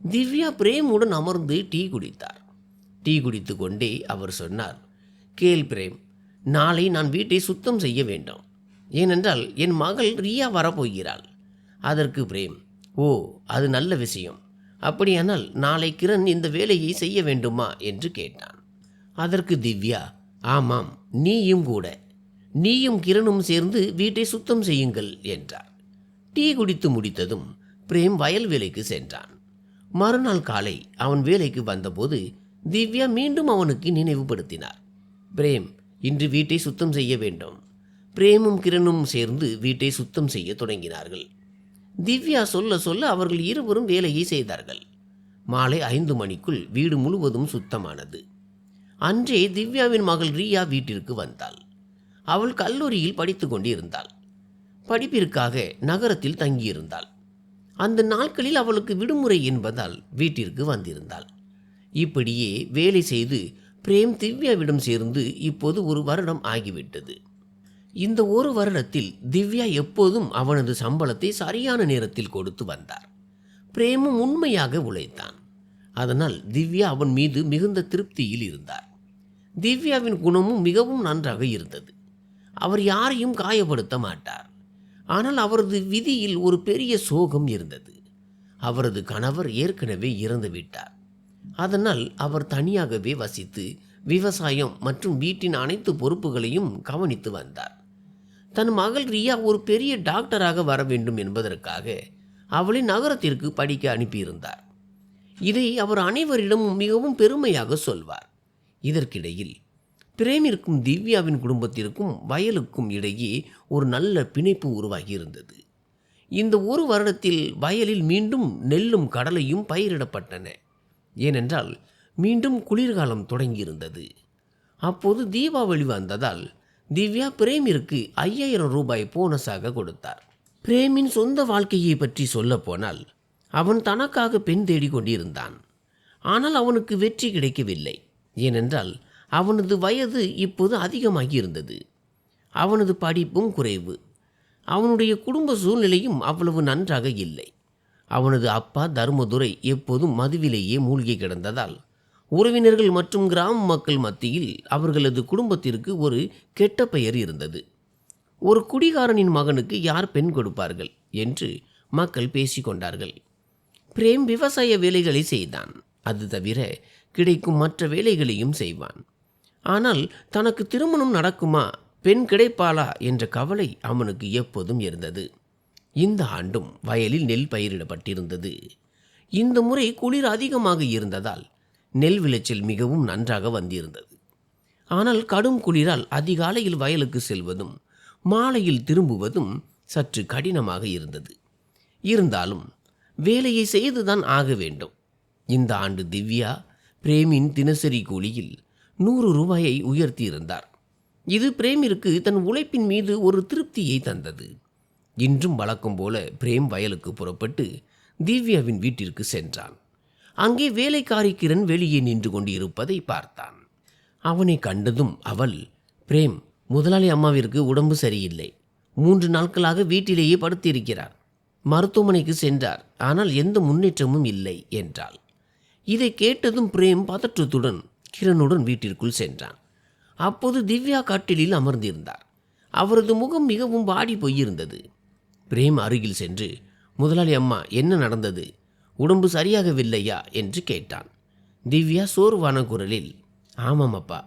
A: திவ்யா பிரேமுடன் அமர்ந்து டீ குடித்தார். டீ குடித்து கொண்டே அவர் சொன்னார், கேள் பிரேம், நாளை நான் வீட்டை சுத்தம் செய்ய வேண்டும். ஏனென்றால் என் மகள் ரியா வரப்போகிறாள். அதற்கு பிரேம், ஓ, அது நல்ல விஷயம். அப்படியானால் நாளை கிரண் இந்த வேலையை செய்ய வேண்டுமா என்று கேட்டான். அதற்கு திவ்யா, ஆமாம், நீயும் கிரணும் சேர்ந்து வீட்டை சுத்தம் செய்யுங்கள் என்றார். டீ குடித்து முடித்ததும் பிரேம் வயல் வேலைக்கு சென்றான். மறுநாள் காலை அவன் வேலைக்கு வந்தபோது திவ்யா மீண்டும் அவனுக்கு நினைவுபடுத்தினார். பிரேம், இன்று வீட்டை சுத்தம் செய்ய வேண்டும். பிரேமும் கிரணும் சேர்ந்து வீட்டை சுத்தம் செய்ய தொடங்கினார்கள். திவ்யா சொல்ல சொல்ல அவர்கள் இருவரும் வேலையை செய்தார்கள். மாலை 5 மணிக்குள் வீடு முழுவதும் சுத்தமானது. அன்றே திவ்யாவின் மகள் ரியா வீட்டிற்கு வந்தாள். அவள் கல்லூரியில் படித்து கொண்டிருந்தாள். படிப்பிற்காக நகரத்தில் தங்கியிருந்தாள். அந்த நாட்களில் அவளுக்கு விடுமுறை என்பதால் வீட்டிற்கு வந்திருந்தாள். இப்படியே வேலை செய்து பிரேம் திவ்யாவிடம் சேர்ந்து இப்போது 1 வருடம் ஆகிவிட்டது. இந்த 1 வருடத்தில் திவ்யா எப்போதும் அவனது சம்பளத்தை சரியான நேரத்தில் கொடுத்து வந்தார். பிரேமும் உண்மையாக உழைத்தான். அதனால் திவ்யா அவன் மீது மிகுந்த திருப்தியில் இருந்தார். திவ்யாவின் குணமும் மிகவும் நன்றாக இருந்தது. அவர் யாரையும் காயப்படுத்த மாட்டார். ஆனால் அவரது விதியில் ஒரு பெரிய சோகம் இருந்தது. அவரது கணவர் ஏற்கனவே இறந்து விட்டார். அதனால் அவர் தனியாகவே வசித்து விவசாயம் மற்றும் வீட்டின் அனைத்து பொறுப்புகளையும் கவனித்து வந்தார். தன் மகள் ரியா ஒரு பெரிய டாக்டராக வர வேண்டும் என்பதற்காக அவளை நகரத்திற்கு படிக்க அனுப்பியிருந்தார். இதை அவர் அனைவரிடமும் மிகவும் பெருமையாக சொல்வார். இதற்கிடையில் பிரேமிற்கும் திவ்யாவின் குடும்பத்திற்கும் வயலுக்கும் இடையே ஒரு நல்ல பிணைப்பு உருவாகியிருந்தது. இந்த 1 வருடத்தில் வயலில் மீண்டும் நெல்லும் கடலையும் பயிரிடப்பட்டன. ஏனென்றால் மீண்டும் குளிர்காலம் தொடங்கியிருந்தது. அப்போது தீபாவளி வந்ததால் திவ்யா பிரேமிற்கு 5,000 ரூபாய் போனஸாக கொடுத்தார். பிரேமின் சொந்த வாழ்க்கையை பற்றி சொல்லப்போனால் அவன் தனக்காக பெண் தேடிக்கொண்டிருந்தான். ஆனால் அவனுக்கு வெற்றி கிடைக்கவில்லை. ஏனென்றால் அவனது வயது இப்போது அதிகமாகி இருந்தது. அவனது படிப்பும் குறைவு. அவனுடைய குடும்ப சூழ்நிலையும் அவ்வளவு நன்றாக இல்லை. அவனது அப்பா தர்மதுரை எப்போதும் மதுவிலேயே மூழ்கி கிடந்ததால் உறவினர்கள் மற்றும் கிராம மக்கள் மத்தியில் அவர்களது குடும்பத்திற்கு ஒரு கெட்ட பெயர் இருந்தது. ஒரு குடிகாரனின் மகனுக்கு யார் பெண் கொடுப்பார்கள் என்று மக்கள் பேசிக்கொண்டார்கள். பிரேம் விவசாய வேலைகளை செய்தான். அது தவிர கிடைக்கும் மற்ற வேலைகளையும் செய்வான். ஆனால் தனக்கு திருமணம் நடக்குமா, பெண் கிடைப்பாளா என்ற கவலை அவனுக்கு எப்போதும் இருந்தது. இந்த ஆண்டும் வயலில் நெல் பயிரிடப்பட்டிருந்தது. இந்த முறை குளிர் அதிகமாக இருந்ததால் நெல் விளைச்சல் மிகவும் நன்றாக வந்திருந்தது. ஆனால் கடும் குளிரால் அதிகாலையில் வயலுக்கு செல்வதும் மாலையில் திரும்புவதும் சற்று கடினமாக இருந்தது. இருந்தாலும் வேலையை செய்துதான் ஆக வேண்டும். இந்த ஆண்டு திவ்யா பிரேமின் தினசரி கூலியில் 100 ரூபாயை உயர்த்தியிருந்தார். இது பிரேமிற்கு தன் உழைப்பின் மீது ஒரு திருப்தியை தந்தது. இன்றும் வழக்கம் போல பிரேம் வயலுக்கு புறப்பட்டு திவ்யாவின் வீட்டிற்கு சென்றான். அங்கே வேலைக்காரி கிரண் வெளியே நின்று கொண்டிருப்பதை பார்த்தான். அவனை கண்டதும் அவள், பிரேம், முதலாளி அம்மாவிற்கு உடம்பு சரியில்லை. 3 நாட்களாக வீட்டிலேயே படுத்திருக்கிறார். மருத்துவமனைக்கு சென்றார், ஆனால் எந்த முன்னேற்றமும் இல்லை என்றாள். இதை கேட்டதும் பிரேம் பதற்றத்துடன் கிரணுடன் வீட்டிற்குள் சென்றான். அப்போது திவ்யா கட்டிலில் அமர்ந்திருந்தார். அவரது முகம் மிகவும் வாடி போயிருந்தது. பிரேம் அருகில் சென்று, முதலாளி அம்மா, என்ன நடந்தது? உடம்பு சரியாகவில்லையா என்று கேட்டான். திவ்யா சோர்வான குரலில், ஆமாம் அப்பா,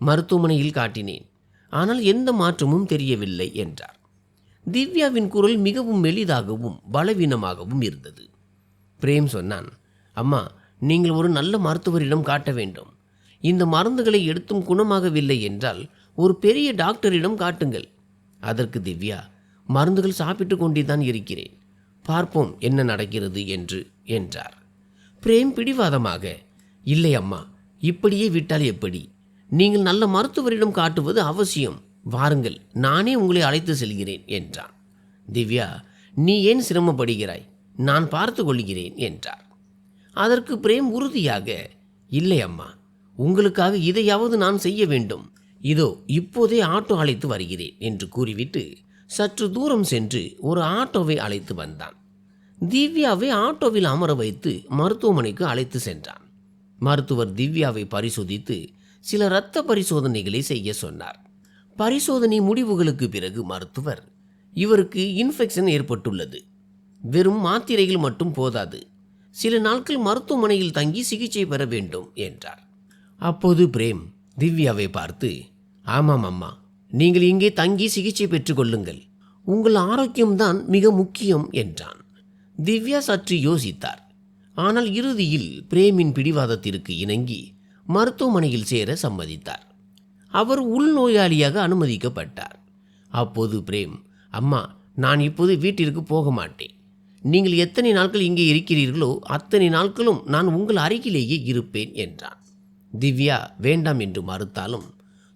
A: மருத்துவமனையில் காட்டினேன், ஆனால் எந்த மாற்றமும் தெரியவில்லை என்றார். திவ்யாவின் குரல் மிகவும் மெலிதாகவும் பலவீனமாகவும் இருந்தது. பிரேம் சொன்னான், அம்மா, நீங்கள் ஒரு நல்ல மருத்துவரிடம் காட்ட வேண்டும். இந்த மருந்துகளை எடுத்தும் குணமாகவில்லை என்றால் ஒரு பெரிய டாக்டரிடம் காட்டுங்கள். அதற்கு திவ்யா, மருந்துகள் சாப்பிட்டு கொண்டே தான் இருக்கிறேன், பார்ப்போம் என்ன நடக்கிறது என்றார். பிரேம் பிடிவாதமாக, இல்லை அம்மா, இப்படியே விட்டால் எப்படி? நீங்கள் நல்ல மருத்துவரிடம் காட்டுவது அவசியம். வாருங்கள், நானே உங்களை அழைத்து செல்கிறேன் என்றான். திவ்யா, நீ ஏன் சிரமப்படுகிறாய்? நான் பார்த்து கொள்கிறேன் என்றார். அதற்கு பிரேம் உறுதியாக, இல்லை அம்மா, உங்களுக்காக இதையாவது நான் செய்ய வேண்டும். இதோ இப்போதே ஆட்டோ அழைத்து வருகிறேன் என்று கூறிவிட்டு சற்று தூரம் சென்று ஒரு ஆட்டோவை அழைத்து வந்தான். திவ்யாவை ஆட்டோவில் அமர வைத்து மருத்துவமனைக்கு அழைத்து சென்றான். மருத்துவர் திவ்யாவை பரிசோதித்து சில இரத்த பரிசோதனைகளை செய்ய சொன்னார். பரிசோதனை முடிவுகளுக்கு பிறகு மருத்துவர், இவருக்கு இன்ஃபெக்ஷன் ஏற்பட்டுள்ளது, வெறும் மாத்திரைகள் மட்டும் போதாது, சில நாட்கள் மருத்துவமனையில் தங்கி சிகிச்சை பெற வேண்டும் என்றார். அப்போது பிரேம் திவ்யாவை பார்த்து, ஆமாம் அம்மா, நீங்கள் இங்கே தங்கி சிகிச்சை பெற்றுக்கொள்ளுங்கள், உங்கள் ஆரோக்கியம்தான் மிக முக்கியம் என்றான். திவ்யா சற்று யோசித்தார். ஆனால் இறுதியில் பிரேமின் பிடிவாதத்திற்கு இணங்கி மருத்துவமனையில் சேர சம்மதித்தார். அவர் உள்நோயாளியாக அனுமதிக்கப்பட்டார். அப்போது பிரேம், அம்மா, நான் இப்போது வீட்டிற்கு போக மாட்டேன். நீங்கள் எத்தனை நாட்கள் இங்கே இருக்கிறீர்களோ அத்தனை நாட்களும் நான் உங்கள் அருகிலேயே இருப்பேன் என்றான். திவ்யா வேண்டாம் என்று மறுத்தாலும்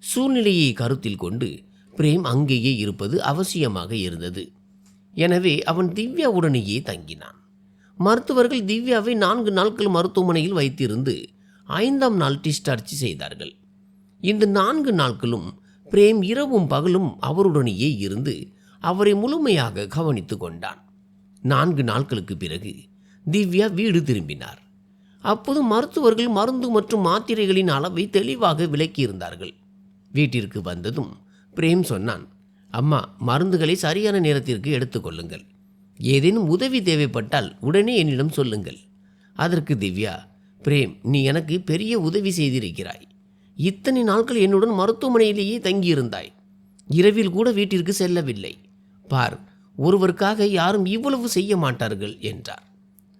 A: சூழ்நிலையை கருத்தில் கொண்டு பிரேம் அங்கேயே இருப்பது அவசியமாக இருந்தது. எனவே அவன் திவ்யாவுடனேயே தங்கினான். மருத்துவர்கள் திவ்யாவை 4 நாட்கள் மருத்துவமனையில் வைத்திருந்து 5ஆம் நாள் டிஸ்சார்ஜ் செய்தார்கள். இந்த 4 நாட்களும் பிரேம் இரவும் பகலும் அவருடனேயே இருந்து அவரை முழுமையாக கவனித்து கொண்டான். 4 நாட்களுக்கு பிறகு திவ்யா வீடு திரும்பினார். அப்போது மருத்துவர்கள் மருந்து மற்றும் மாத்திரைகளின் அளவை தெளிவாக விளக்கியிருந்தார்கள். வீட்டிற்கு வந்ததும் பிரேம் சொன்னான், அம்மா, மருந்துகளை சரியான நேரத்திற்கு எடுத்துக்கொள்ளுங்கள். ஏதேனும் உதவி தேவைப்பட்டால் உடனே என்னிடம் சொல்லுங்கள். அதற்கு திவ்யா, பிரேம், நீ எனக்கு பெரிய உதவி செய்திருக்கிறாய். இத்தனை நாட்கள் என்னுடன் மருத்துவமனையிலேயே தங்கியிருந்தாய். இரவில் கூட வீட்டிற்கு செல்லவில்லை. பார், ஒருவருக்காக யாரும் இவ்வளவு செய்ய மாட்டார்கள் என்றார்.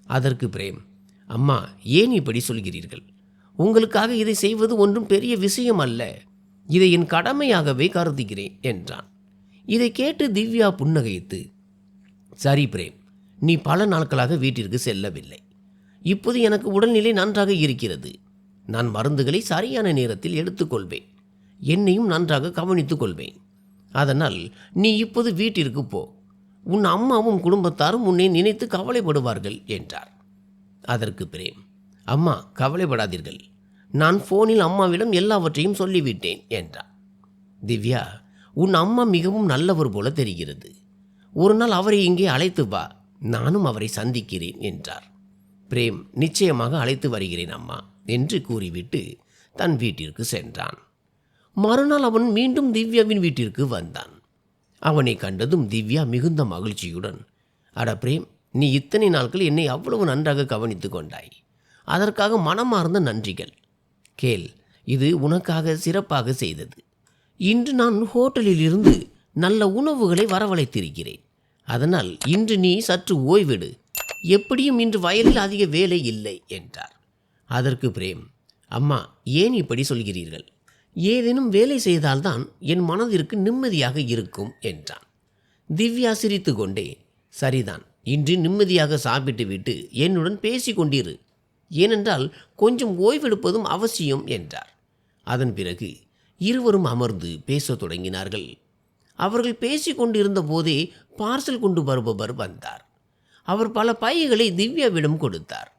A: அதற்கு பிரேம், அம்மா, ஏன் இப்படி சொல்கிறீர்கள்? உங்களுக்காக இதை செய்வது ஒன்றும் பெரிய விஷயம் அல்ல. இதை என் கடமையாகவே கருதுகிறேன் என்றான். இதை கேட்டு திவ்யா புன்னகைத்து, சரி பிரேம், நீ பல நாட்களாக வீட்டிற்கு செல்லவில்லை. இப்போது எனக்கு உடல்நிலை நன்றாக இருக்கிறது. நான் மருந்துகளை சரியான நேரத்தில் எடுத்துக்கொள்வேன். என்னையும் நன்றாக கவனித்துக் கொள்வேன். அதனால் நீ இப்போது வீட்டிற்கு போ. உன் அம்மாவும் குடும்பத்தாரும் உன்னை நினைத்து கவலைப்படுவார்கள் என்றார். அதற்கு பிரேம், அம்மா, கவலைப்படாதீர்கள். நான் ஃபோனில் அம்மாவிடம் எல்லாவற்றையும் சொல்லிவிட்டேன் என்றார். திவ்யா, உன் அம்மா மிகவும் நல்லவர் போல தெரிகிறது. ஒரு நாள் அவரை இங்கே அழைத்து வா, நானும் அவரை சந்திக்கிறேன் என்றார். பிரேம், நிச்சயமாக அழைத்து வருகிறேன் அம்மா என்று கூறிவிட்டு தன் வீட்டிற்கு சென்றான். மறுநாள் அவன் மீண்டும் திவ்யாவின் வீட்டிற்கு வந்தான். அவனை கண்டதும் திவ்யா மிகுந்த மகிழ்ச்சியுடன், அட பிரேம், நீ இத்தனை நாட்கள் என்னை அவ்வளவு நன்றாக கவனித்து கொண்டாய். அதற்காக மனமார்ந்த நன்றிகள். கேள், இது உனக்காக சிறப்பாக செய்தது. இன்று நான் ஹோட்டலில் இருந்து நல்ல உணவுகளை வரவழைத்திருக்கிறேன். அதனால் இன்று நீ சற்று ஓய்வெடு. எப்படியும் இன்று வயலில் அதிக வேலை இல்லை என்றார். அதற்கு பிரேம், அம்மா, ஏன் இப்படி சொல்கிறீர்கள்? ஏதேனும் வேலை செய்தால்தான் என் மனதிற்கு நிம்மதியாக இருக்கும் என்றான். திவ்யா சிரித்து கொண்டே, சரிதான், இன்று நிம்மதியாக சாப்பிட்டு விட்டு என்னுடன் பேசி கொண்டிரு. ஏனென்றால் கொஞ்சம் ஓய்வெடுப்பதும் அவசியம் என்றார். அதன் பிறகு இருவரும் அமர்ந்து பேசத் தொடங்கினார்கள். அவர்கள் பேசி கொண்டிருந்த போதே பார்சல் கொண்டு வருபவர் வந்தார். அவர் பல பைகளை திவ்யாவிடம் கொடுத்தார்.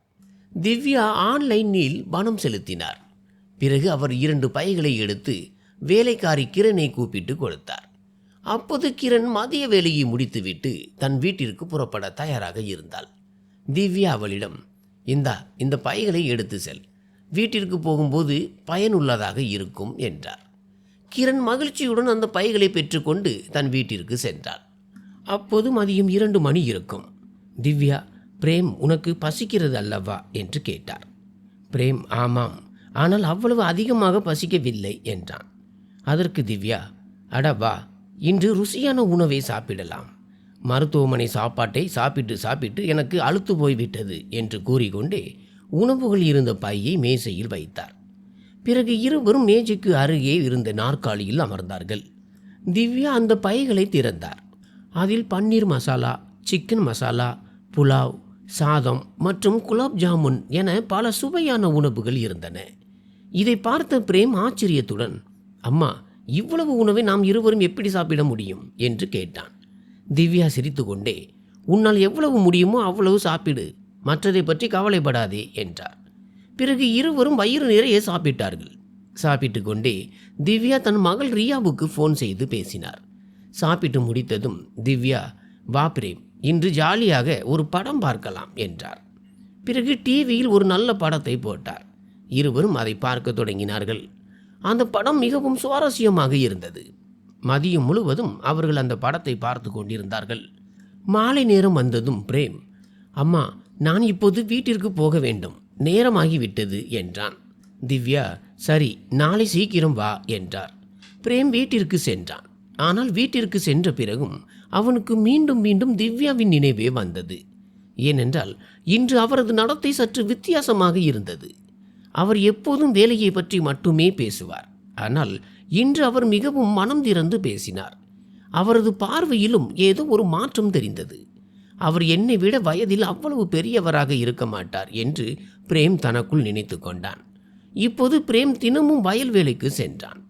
A: திவ்யா ஆன்லைனில் பணம் செலுத்தினார். பிறகு அவர் 2 பைகளை எடுத்து வேலைக்காரி கிரனை கூப்பிட்டு கொடுத்தார். அப்போது கிரண் மதிய வேலையை முடித்துவிட்டு தன் வீட்டிற்கு புறப்பட தயாராக இருந்தாள். திவ்யா அவளிடம், இந்த பைகளை எடுத்து செல், வீட்டிற்கு போகும்போது பயனுள்ளதாக இருக்கும் என்றார். கிரண் மகிழ்ச்சியுடன் அந்த பைகளை பெற்றுக்கொண்டு தன் வீட்டிற்கு சென்றாள். அப்போது மதியம் 2 மணி இருக்கும். திவ்யா, பிரேம் உனக்கு பசிக்கிறது அல்லவா என்று கேட்டார். பிரேம், ஆமாம், ஆனால் அவ்வளவு அதிகமாக பசிக்கவில்லை என்றான். அதற்கு திவ்யா, அட வா, இன்று ருசியான உணவை சாப்பிடலாம். மருத்துவமனை சாப்பாட்டை சாப்பிட்டு எனக்கு அலுத்து போய்விட்டது என்று கூறிக்கொண்டே உணவுகள் இருந்த பையை மேசையில் வைத்தார். பிறகு இருவரும் மேஜைக்கு அருகே இருந்த நாற்காலியில் அமர்ந்தார்கள். திவ்யா அந்த பைகளை திறந்தார். அதில் பன்னீர் மசாலா, சிக்கன் மசாலா, புலாவ், சாதம் மற்றும் குலாப் ஜாமுன் என பல சுவையான உணவுகள் இருந்தன. இதை பார்த்த பிரேம் ஆச்சரியத்துடன், அம்மா, இவ்வளவு உணவை நாம் இருவரும் எப்படி சாப்பிட முடியும் என்று கேட்டான். திவ்யா சிரித்துக்கொண்டே, உன்னால் எவ்வளவு முடியுமோ அவ்வளவு சாப்பிடு, மற்றதை பற்றி கவலைப்படாதே என்றார். பிறகு இருவரும் வயிறு நிறைய சாப்பிட்டார்கள். சாப்பிட்டு கொண்டே திவ்யா தன் மகள் ரியாவுக்கு ஃபோன் செய்து பேசினார். சாப்பிட்டு முடித்ததும் திவ்யா, வா பிரேம், இன்று ஜாலியாக ஒரு படம் பார்க்கலாம் என்றார். பிறகு டிவியில் ஒரு நல்ல படத்தை போட்டார். இருவரும் அதை பார்க்க தொடங்கினார்கள். அந்த படம் மிகவும் சுவாரஸ்யமாக இருந்தது. மதியம் முழுவதும் அவர்கள் அந்த படத்தை பார்த்து கொண்டிருந்தார்கள். மாலை நேரம் வந்ததும் பிரேம், அம்மா, நான் இப்போது வீட்டிற்கு போக வேண்டும், நேரமாகிவிட்டது என்றான். திவ்யா, சரி, நாளை சீக்கிரம் வா என்றார். பிரேம் வீட்டிற்கு சென்றான். ஆனால் வீட்டிற்கு சென்ற பிறகும் அவனுக்கு மீண்டும் மீண்டும் திவ்யாவின் நினைவே வந்தது. ஏனென்றால் இன்று அவரது நடத்தை சற்று வித்தியாசமாக இருந்தது. அவர் எப்போதும் வேலையை பற்றி மட்டுமே பேசுவார். ஆனால் இன்று அவர் மிகவும் மனம் திறந்து பேசினார். அவரது பார்வையிலும் ஏதோ ஒரு மாற்றம் தெரிந்தது. அவர் என்னை விட வயதில் அவ்வளவு பெரியவராக இருக்க மாட்டார் என்று பிரேம் தனக்குள் நினைத்து கொண்டான். இப்போது பிரேம் தினமும் வயல் வேலைக்கு சென்றான்.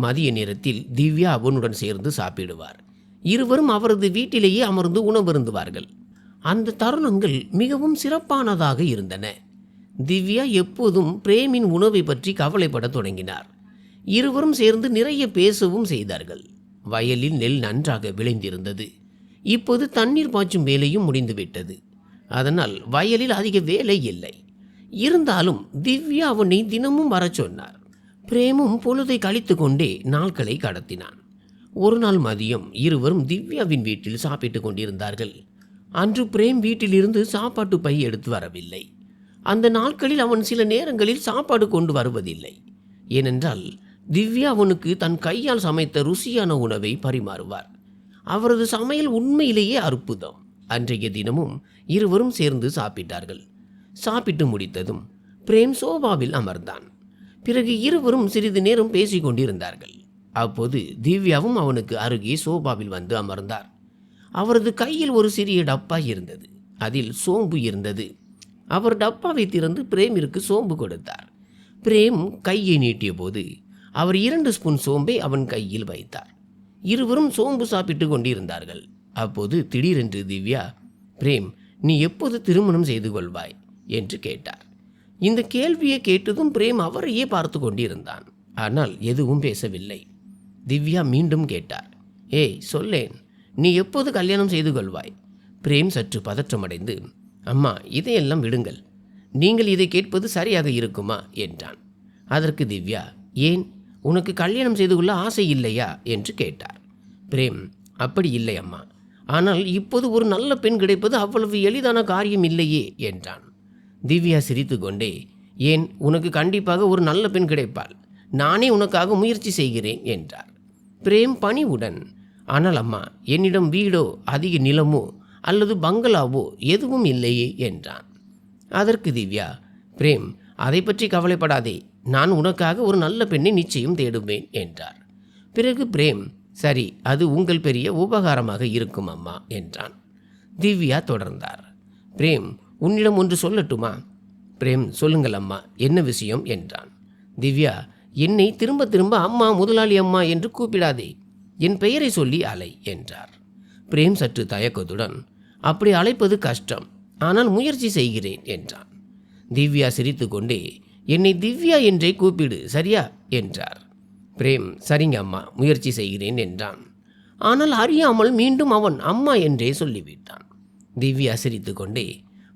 A: மதிய நேரத்தில் திவ்யா அவனுடன் சேர்ந்து சாப்பிடுவார். இருவரும் அவரது வீட்டிலேயே அமர்ந்து உணவருந்துவார்கள். அந்த தருணங்கள் மிகவும் சிறப்பானதாக இருந்தன. திவ்யா எப்போதும் பிரேமின் உணவை பற்றி கவலைப்பட தொடங்கினார். இருவரும் சேர்ந்து நிறைய பேசவும் செய்தார்கள். வயலில் நெல் நன்றாக விளைந்திருந்தது. இப்போது தண்ணீர் பாய்ச்சும் வேலையும் முடிந்துவிட்டது. அதனால் வயலில் அதிக வேலை இல்லை. இருந்தாலும் திவ்யா அவனை தினமும் வரச் சொன்னார். பிரேமும் பொழுதை கழித்து கொண்டே நாட்களை கடத்தினான். ஒரு நாள் மதியம் இருவரும் திவ்யாவின் வீட்டில் சாப்பிட்டு கொண்டிருந்தார்கள். அன்று பிரேம் வீட்டிலிருந்து சாப்பாட்டு பை எடுத்து வரவில்லை. அந்த நாட்களில் அவன் சில நேரங்களில் சாப்பாடு கொண்டு வருவதில்லை. ஏனென்றால் திவ்யா அவனுக்கு தன் கையால் சமைத்த ருசியான உணவை பரிமாறுவார். அவரது சமையல் உண்மையிலேயே அற்புதம். அன்றைய தினமும் இருவரும் சேர்ந்து சாப்பிட்டார்கள். சாப்பிட்டு முடித்ததும் பிரேம் சோபாவில் அமர்ந்தான். பிறகு இருவரும் சிறிது நேரம் பேசிக் கொண்டிருந்தார்கள். அப்போது திவ்யாவும் அவனுக்கு அருகே சோபாவில் வந்து அமர்ந்தார். அவரது கையில் ஒரு சிறிய டப்பா இருந்தது. அதில் சோம்பு இருந்தது. அவர் டப்பாவை திறந்து பிரேமிற்கு சோம்பு கொடுத்தார். பிரேம் கையை நீட்டிய போது அவர் 2 ஸ்பூன் சோம்பை அவன் கையில் வைத்தார். இருவரும் சோம்பு சாப்பிட்டு கொண்டிருந்தார்கள். அப்போது திடீரென்று திவ்யா, பிரேம், நீ எப்போது திருமணம் செய்து கொள்வாய் என்று கேட்டார். இந்த கேள்வியை கேட்டதும் பிரேம் அவரையே பார்த்து கொண்டிருந்தான். ஆனால் எதுவும் பேசவில்லை. திவ்யா மீண்டும் கேட்டார், ஏய் சொல்லேன், நீ எப்போது கல்யாணம் செய்து கொள்வாய்? பிரேம் சற்று பதற்றமடைந்து, அம்மா, இதையெல்லாம் விடுங்கள், நீங்கள் இதை கேட்பது சரியாக இருக்குமா என்றான். அதற்கு திவ்யா, ஏன், உனக்கு கல்யாணம் செய்து கொள்ள ஆசை இல்லையா என்று கேட்டார். பிரேம், அப்படி இல்லை அம்மா, ஆனால் இப்போது ஒரு நல்ல பெண் கிடைப்பது அவ்வளவு எளிதான காரியம் இல்லையே என்றான். திவ்யா சிரித்து கொண்டே, ஏன், உனக்கு கண்டிப்பாக ஒரு நல்ல பெண் கிடைப்பாள், நானே உனக்காக முயற்சி செய்கிறேன் என்றார். பிரேம் பணிவுடன், ஆனால் அம்மா, என்னிடம் வீடோ அதிக நிலமோ அல்லது பங்களாவோ எதுவும் இல்லையே என்றான். அதற்கு திவ்யா, பிரேம், அதை பற்றி கவலைப்படாதே, நான் உனக்காக ஒரு நல்ல பெண்ணை நிச்சயம் தேடுவேன் என்றார். பிறகு பிரேம், சரி, அது உங்கள் பெரிய உபகாரமாக இருக்கும் அம்மா என்றான். திவ்யா தொடர்ந்தார், பிரேம், உன்னிடம் ஒன்று சொல்லட்டுமா? பிரேம், சொல்லுங்கள் அம்மா, என்ன விஷயம் என்றான். திவ்யா, என்னை திரும்ப திரும்ப அம்மா, முதலாளி அம்மா என்று கூப்பிடாதே, என் பெயரை சொல்லி அலை என்றார். பிரேம் சற்று தயக்கத்துடன், அப்படி அழைப்பது கஷ்டம், ஆனால் முயற்சி செய்கிறேன் என்றான். திவ்யா சிரித்து கொண்டே, என்னை திவ்யா என்றே கூப்பிடு, சரியா என்றார். பிரேம், சரிங்க அம்மா, முயற்சி செய்கிறேன் என்றான். ஆனால் அறியாமல் மீண்டும் அவன் அம்மா என்றே சொல்லிவிட்டான். திவ்யா சிரித்து கொண்டே,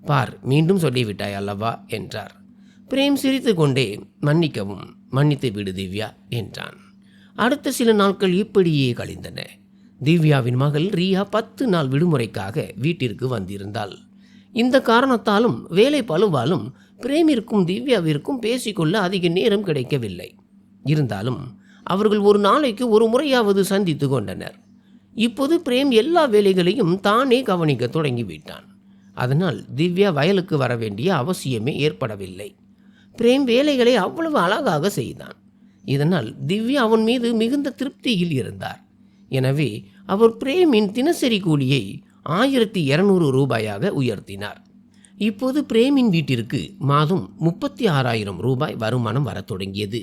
A: பார், மீண்டும் சொல்லிவிட்டாய் அல்லவா என்றார். பிரேம் சிரித்து கொண்டே, மன்னிக்கவும், மன்னித்து விடு திவ்யா என்றான். அடுத்த சில நாட்கள் இப்படியே கழிந்தன. திவ்யாவின் மகள் ரியா 10 நாள் விடுமுறைக்காக வீட்டிற்கு வந்திருந்தாள். இந்த காரணத்தாலும் வேலை பளுவாலும் பிரேமிற்கும் திவ்யாவிற்கும் பேசிக்கொள்ள அதிக நேரம் கிடைக்கவில்லை. இருந்தாலும் அவர்கள் ஒரு நாளைக்கு ஒரு முறையாவது சந்தித்து கொண்டனர். இப்போது பிரேம் எல்லா வேலைகளையும் தானே கவனிக்க தொடங்கிவிட்டான். அதனால் திவ்யா வயலுக்கு வர வேண்டிய அவசியமே ஏற்படவில்லை. பிரேம் வேலைகளை அவ்வளவு அழகாக செய்தான். இதனால் திவ்யா அவன் மீது மிகுந்த திருப்தியில் இருந்தார். எனவே அவர் பிரேமின் தினசரி கூலியை 1200 ரூபாயாக உயர்த்தினார். இப்போது பிரேமின் வீட்டிற்கு மாதம் 36,000 ரூபாய் வருமானம் வரத் தொடங்கியது.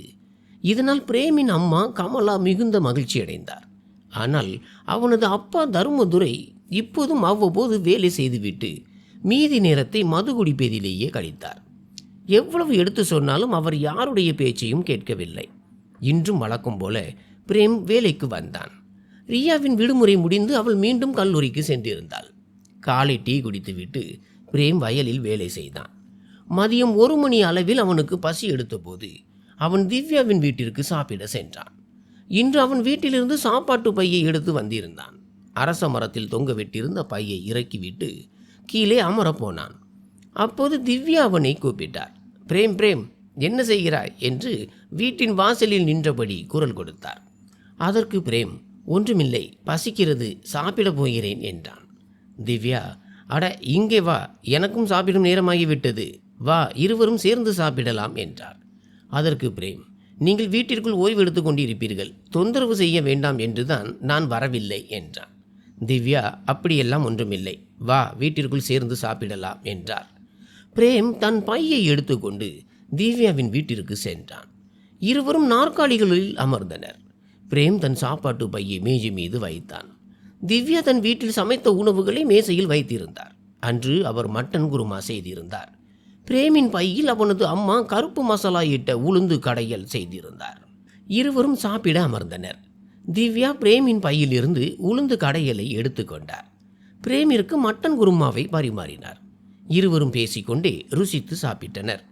A: இதனால் பிரேமின் அம்மா கமலா மிகுந்த மகிழ்ச்சி அடைந்தார். ஆனால் அவனது அப்பா தர்மதுரை இப்போதும் அவ்வப்போது வேலை செய்துவிட்டு மீதி நேரத்தை மது குடிப்பதிலேயே கழித்தார். எவ்வளவு எடுத்து சொன்னாலும் அவர் யாருடைய பேச்சையும் கேட்கவில்லை. இன்றும் வழக்கம் போல பிரேம் வேலைக்கு வந்தான். ரியாவின் விடுமுறை முடிந்து அவள் மீண்டும் கல்லூரிக்கு சென்றிருந்தாள். காலை டீ குடித்துவிட்டு பிரேம் வயலில் வேலை செய்தான். மதியம் 1 மணி அளவில் அவனுக்கு பசி எடுத்தபோது அவன் திவ்யாவின் வீட்டிற்கு சாப்பிட சென்றான். இன்று அவன் வீட்டிலிருந்து சாப்பாட்டு பையை எடுத்து வந்திருந்தான். அரச மரத்தில் தொங்க விட்டிருந்த பையை இறக்கிவிட்டு கீழே அமரப் போனான். அப்போது திவ்யா அவனை கூப்பிட்டார். பிரேம் பிரேம், என்ன செய்கிறாய் என்று வீட்டின் வாசலில் நின்றபடி குரல் கொடுத்தார். அதற்கு பிரேம், ஒன்றுமில்லை, பசிக்கிறது, சாப்பிட போகிறேன் என்றான். திவ்யா, அட இங்கே வா, எனக்கும் சாப்பிடும் நேரமாகிவிட்டது, வா இருவரும் சேர்ந்து சாப்பிடலாம் என்றார். அதற்கு பிரேம், நீங்கள் வீட்டிற்குள் ஓய்வு எடுத்து கொண்டிருப்பீர்கள், தொந்தரவு செய்ய வேண்டாம் என்றுதான் நான் வரவில்லை என்றான். திவ்யா, அப்படியெல்லாம் ஒன்றுமில்லை, வா வீட்டிற்குள் சேர்ந்து சாப்பிடலாம் என்றார். பிரேம் தன் பையை எடுத்துக்கொண்டு திவ்யாவின் வீட்டிற்கு சென்றான். இருவரும் நாற்காலிகளில் அமர்ந்தனர். பிரேம் தன் சாப்பாட்டு பையை மேஜை மீது வைத்தான். திவ்யா தன் வீட்டில் சமைத்த உணவுகளை மேசையில் வைத்திருந்தார். அன்று அவர் மட்டன் குருமா செய்திருந்தார். பிரேமின் பையில் அவனது அம்மா கருப்பு மசாலா இட்ட உளுந்து கடையல் செய்திருந்தார். இருவரும் சாப்பிட அமர்ந்தனர். திவ்யா பிரேமின் பையிலிருந்து உளுந்து கடையலை எடுத்துக்கொண்டார். பிரேமிற்கு மட்டன் குருமாவை பரிமாறினார். இருவரும் பேசிக்கொண்டே ருசித்து சாப்பிட்டனர்.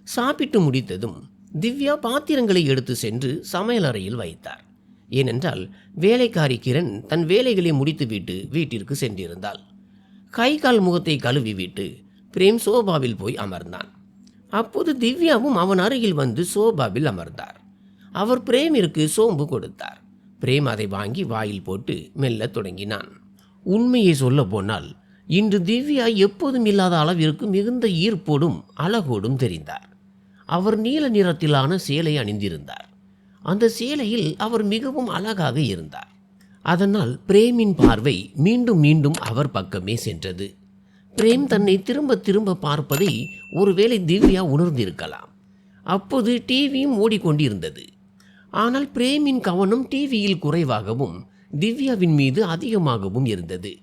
A: சாப்பிட்டு முடித்ததும் திவ்யா பாத்திரங்களை எடுத்து சென்று சமையலறையில் வைத்தார். ஏனென்றால் வேலைக்காரி கிரண் தன் வேலைகளை முடித்துவிட்டு வீட்டிற்கு சென்றிருந்தாள். கை கால் முகத்தை கழுவிவிட்டு பிரேம் சோபாவில் போய் அமர்ந்தான். அப்போது திவ்யாவும் அவன் அருகில் வந்து சோபாவில் அமர்ந்தார். அவர் பிரேமிற்கு சோம்பு கொடுத்தார். பிரேம் அதை வாங்கி வாயில் போட்டு மெல்ல தொடங்கினான். உண்மையை சொல்ல போனால் இன்று திவ்யா எப்போதும் இல்லாத அளவிற்கு மிகுந்த ஈர்ப்போடும் அழகோடும் தெரிந்தார். அவர் நீல நிறத்திலான சேலை அணிந்திருந்தார். அந்த சேலையில் அவர் மிகவும் அழகாக இருந்தார். அதனால் பிரேமின் பார்வை மீண்டும் மீண்டும் அவர் பக்கமே சென்றது. பிரேம் தன்னை திரும்ப திரும்ப பார்ப்பதை ஒருவேளை திவ்யா உணர்ந்திருக்கலாம். அப்போது டிவியும் ஓடிக்கொண்டிருந்தது. ஆனால் பிரேமின் கவனம் டிவியில் குறைவாகவும் திவ்யாவின் மீது அதிகமாகவும் இருந்தது.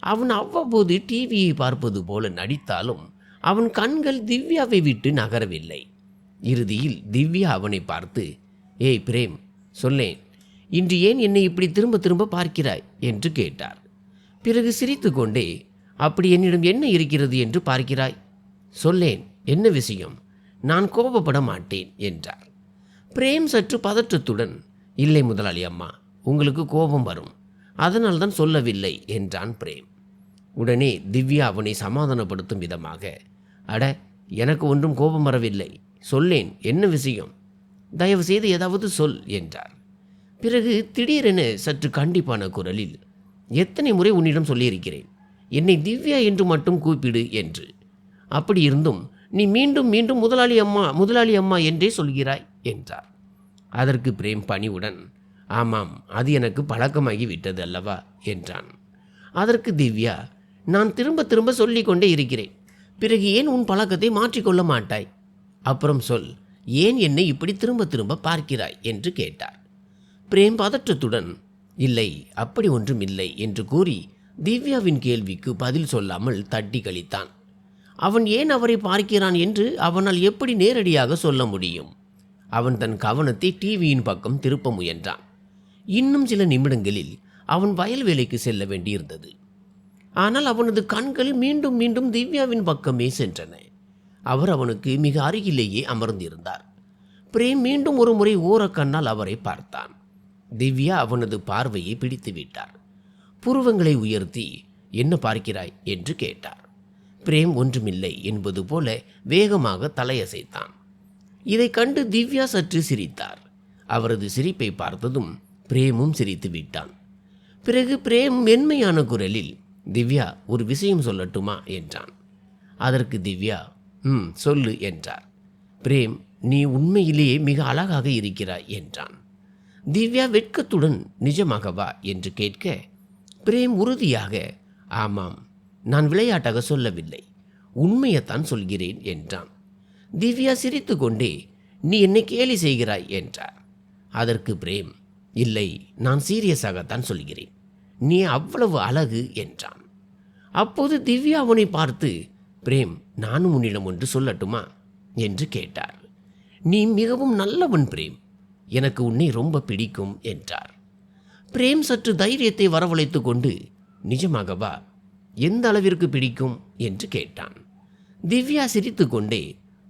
A: அவன் அவ்வப்போது டிவியை பார்ப்பது போல நடித்தாலும் அவன் கண்கள் திவ்யாவை விட்டு நகரவில்லை. இறுதியில் திவ்யா அவனை பார்த்து, ஏய் பிரேம், சொல்லேன், இன்று ஏன் என்னை இப்படி திரும்ப திரும்ப பார்க்கிறாய் என்று கேட்டார். பிறகு சிரித்து கொண்டே, அப்படி என்னிடம் என்ன இருக்கிறது என்று பார்க்கிறாய்? சொல்லேன், என்ன விஷயம்? நான் கோபப்பட மாட்டேன் என்றார். பிரேம் சற்று பதற்றத்துடன், இல்லை முதலாளி அம்மா, உங்களுக்கு கோபம் வரும், அதனால்தான் சொல்லவில்லை என்றான் பிரேம். உடனே திவ்யா அவனை சமாதானப்படுத்தும் விதமாக, அட எனக்கு ஒன்றும் கோபம் வரவில்லை, சொல்லேன், என்ன விஷயம்? தயவு செய்து ஏதாவது சொல் என்றார். பிறகு திடீரென சற்று கண்டிப்பான குரலில், எத்தனை முறை உன்னிடம் சொல்லியிருக்கிறேன், என்னை திவ்யா என்று மட்டும் கூப்பிடு என்று. அப்படி இருந்தும் நீ மீண்டும் மீண்டும் முதலாளி அம்மா முதலாளி அம்மா என்றே சொல்கிறாய் என்றார். அதற்கு பிரேம் பணிவுடன், ஆமாம், அது எனக்கு பழக்கமாகி விட்டது அல்லவா என்றான். அதற்கு திவ்யா, நான் திரும்ப திரும்ப சொல்லிக்கொண்டே இருக்கிறேன், பிறகு ஏன் உன் பழக்கத்தை மாற்றிக்கொள்ள மாட்டாய்? அப்புறம் சொல், ஏன் என்னை இப்படி திரும்ப திரும்ப பார்க்கிறாய் என்று கேட்டார். பிரேம் பதற்றத்துடன், இல்லை, அப்படி ஒன்றும் இல்லை என்று கூறி திவ்யாவின் கேள்விக்கு பதில் சொல்லாமல் தட்டி கழித்தான். அவன் ஏன் அவரை பார்க்கிறான் என்று அவனால் எப்படி நேரடியாக சொல்ல முடியும்? அவன் தன் கவனத்தை டிவியின் பக்கம் திருப்ப முயன்றான். இன்னும் சில நிமிடங்களில் அவன் வயல் வேலைக்கு செல்ல வேண்டியிருந்தது. ஆனால் அவனது கண்கள் மீண்டும் மீண்டும் திவ்யாவின் பக்கமே சென்றன. அவர் அவனுக்கு மிக அருகிலேயே அமர்ந்திருந்தார். பிரேம் மீண்டும் ஒரு முறை ஓரக்கண்ணால் அவரை பார்த்தான். திவ்யா அவனது பார்வையை பிடித்து விட்டார். புருவங்களை உயர்த்தி, என்ன பார்க்கிறாய் என்று கேட்டார். பிரேம் ஒன்றுமில்லை என்பது போல வேகமாக தலையசைத்தான். இதை கண்டு திவ்யா சற்று சிரித்தார். அவரது சிரிப்பை பார்த்ததும் பிரேமும் சிரித்து விட்டான். பிறகு பிரேம் மென்மையான குரலில், திவ்யா, ஒரு விஷயம் சொல்லட்டுமா என்றான். அதற்கு திவ்யா, சொல்லு என்றார். பிரேம், நீ உண்மையிலேயே மிக அழகாக இருக்கிறாய் என்றான். திவ்யா வெட்கத்துடன் நிஜமாகவா என்று கேட்க, பிரேம் உறுதியாக, ஆமாம், நான் விளையாட்டாக சொல்லவில்லை, உண்மையைத்தான் சொல்கிறேன் என்றான். திவ்யா சிரித்து கொண்டே, நீ என்னை கேலி செய்கிறாய் என்றார். அதற்கு பிரேம், இல்லை, நான் சீரியஸாகத்தான் சொல்கிறேன், நீ அவ்வளவு அழகு என்றான். அப்போது திவ்யா அவனை பார்த்து, பிரேம், நானும் உன்னிடம் ஒன்று சொல்லட்டுமா என்று கேட்டார். நீ மிகவும் நல்லவன் பிரேம், எனக்கு உன்னை ரொம்ப பிடிக்கும் என்றார். பிரேம் சற்று தைரியத்தை வரவழைத்து கொண்டு, நிஜமாகவா, எந்த அளவிற்கு பிடிக்கும் என்று கேட்டான். திவ்யா சிரித்து கொண்டே,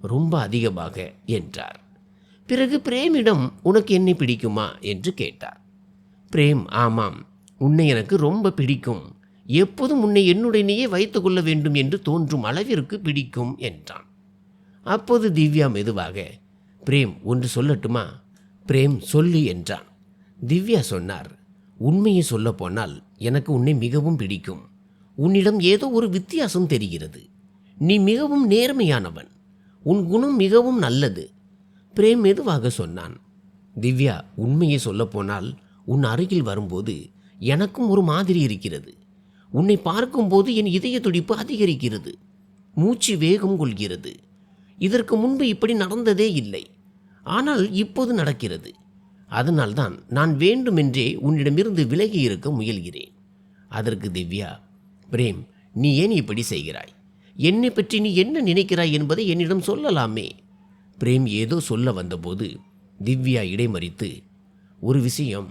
A: ரொம்ப அதிகமாக என்றார். பிறகு பிரேமிடம், உனக்கு என்னை பிடிக்குமா என்று கேட்டார். பிரேம், ஆமாம், உன்னை எனக்கு ரொம்ப பிடிக்கும், எப்போதும் உன்னை என்னுடனேயே வைத்து கொள்ள வேண்டும் என்று தோன்றும் அளவிற்கு பிடிக்கும் என்றான். அப்போது திவ்யா மெதுவாக, பிரேம், ஒன்று சொல்லட்டுமா? பிரேம், சொல்லு என்றான். திவ்யா சொன்னார், உண்மையை சொல்ல போனால் எனக்கு உன்னை மிகவும் பிடிக்கும், உன்னிடம் ஏதோ ஒரு வித்தியாசம் தெரிகிறது, நீ மிகவும் நேர்மையானவன், உன் குணம் மிகவும் நல்லது. பிரேம் மெதுவாக சொன்னான், திவ்யா, உண்மையை சொல்லப்போனால் உன் அருகில் வரும்போது எனக்கும் ஒரு மாதிரி இருக்கிறது, உன்னை பார்க்கும்போது என் இதய துடிப்பு அதிகரிக்கிறது, மூச்சு வேகம் கொள்கிறது. இதற்கு முன்பு இப்படி நடந்ததே இல்லை, ஆனால் இப்போது நடக்கிறது. அதனால்தான் நான் வேண்டுமென்றே உன்னிடமிருந்து விலகி இருக்க முயல்கிறேன். அதற்கு திவ்யா, பிரேம், நீ ஏன் இப்படி செய்கிறாய்? என்னை பற்றி நீ என்ன நினைக்கிறாய் என்பதை என்னிடம் சொல்லலாமே. பிரேம் ஏதோ சொல்ல வந்தபோது திவ்யா இடைமறித்து, ஒரு விஷயம்,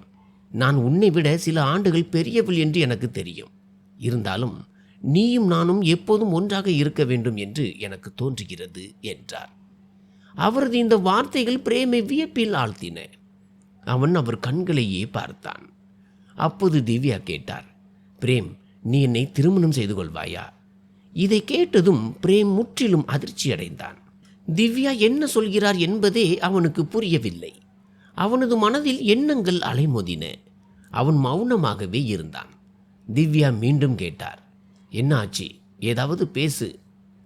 A: நான் உன்னை விட சில ஆண்டுகள் பெரியவள் என்று எனக்கு தெரியும், இருந்தாலும் நீயும் நானும் எப்போதும் ஒன்றாக இருக்க வேண்டும் என்று எனக்கு தோன்றுகிறது என்றார். அவரது இந்த வார்த்தைகள் பிரேமை வியப்பில் ஆழ்த்தின. அவன் அவர் கண்களையே பார்த்தான். அப்போது திவ்யா கேட்டார், பிரேம், நீ என்னை திருமணம் செய்து கொள்வாயா? இதை கேட்டதும் பிரேம் முற்றிலும் அதிர்ச்சி அடைந்தான். திவ்யா என்ன சொல்கிறார் என்பதே அவனுக்கு புரியவில்லை. அவனது மனதில் எண்ணங்கள் அலைமோதின. அவன் மௌனமாகவே இருந்தான். திவ்யா மீண்டும் கேட்டார், என்ன ஆச்சு? ஏதாவது பேசு.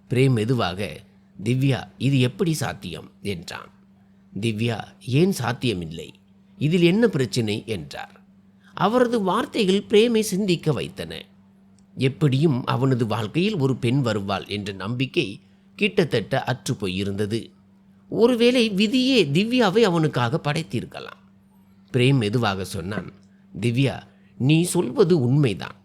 A: பிரேம் மெதுவாக, திவ்யா, இது எப்படி சாத்தியம் என்றான். திவ்யா, ஏன் சாத்தியமில்லை? இதில் என்ன பிரச்சனை என்றார். அவரது வார்த்தைகள் பிரேமை சிந்திக்க வைத்தன. எப்படியும் அவனது வாழ்க்கையில் ஒரு பெண் வருவாள் என்ற நம்பிக்கை கிட்டத்தட்ட அற்று போயிருந்தது. ஒருவேளை விதியே திவ்யாவை அவனுக்காக படைத்திருக்கலாம். பிரேம் மெதுவாக சொன்னான், திவ்யா, நீ சொல்வது உண்மைதான்.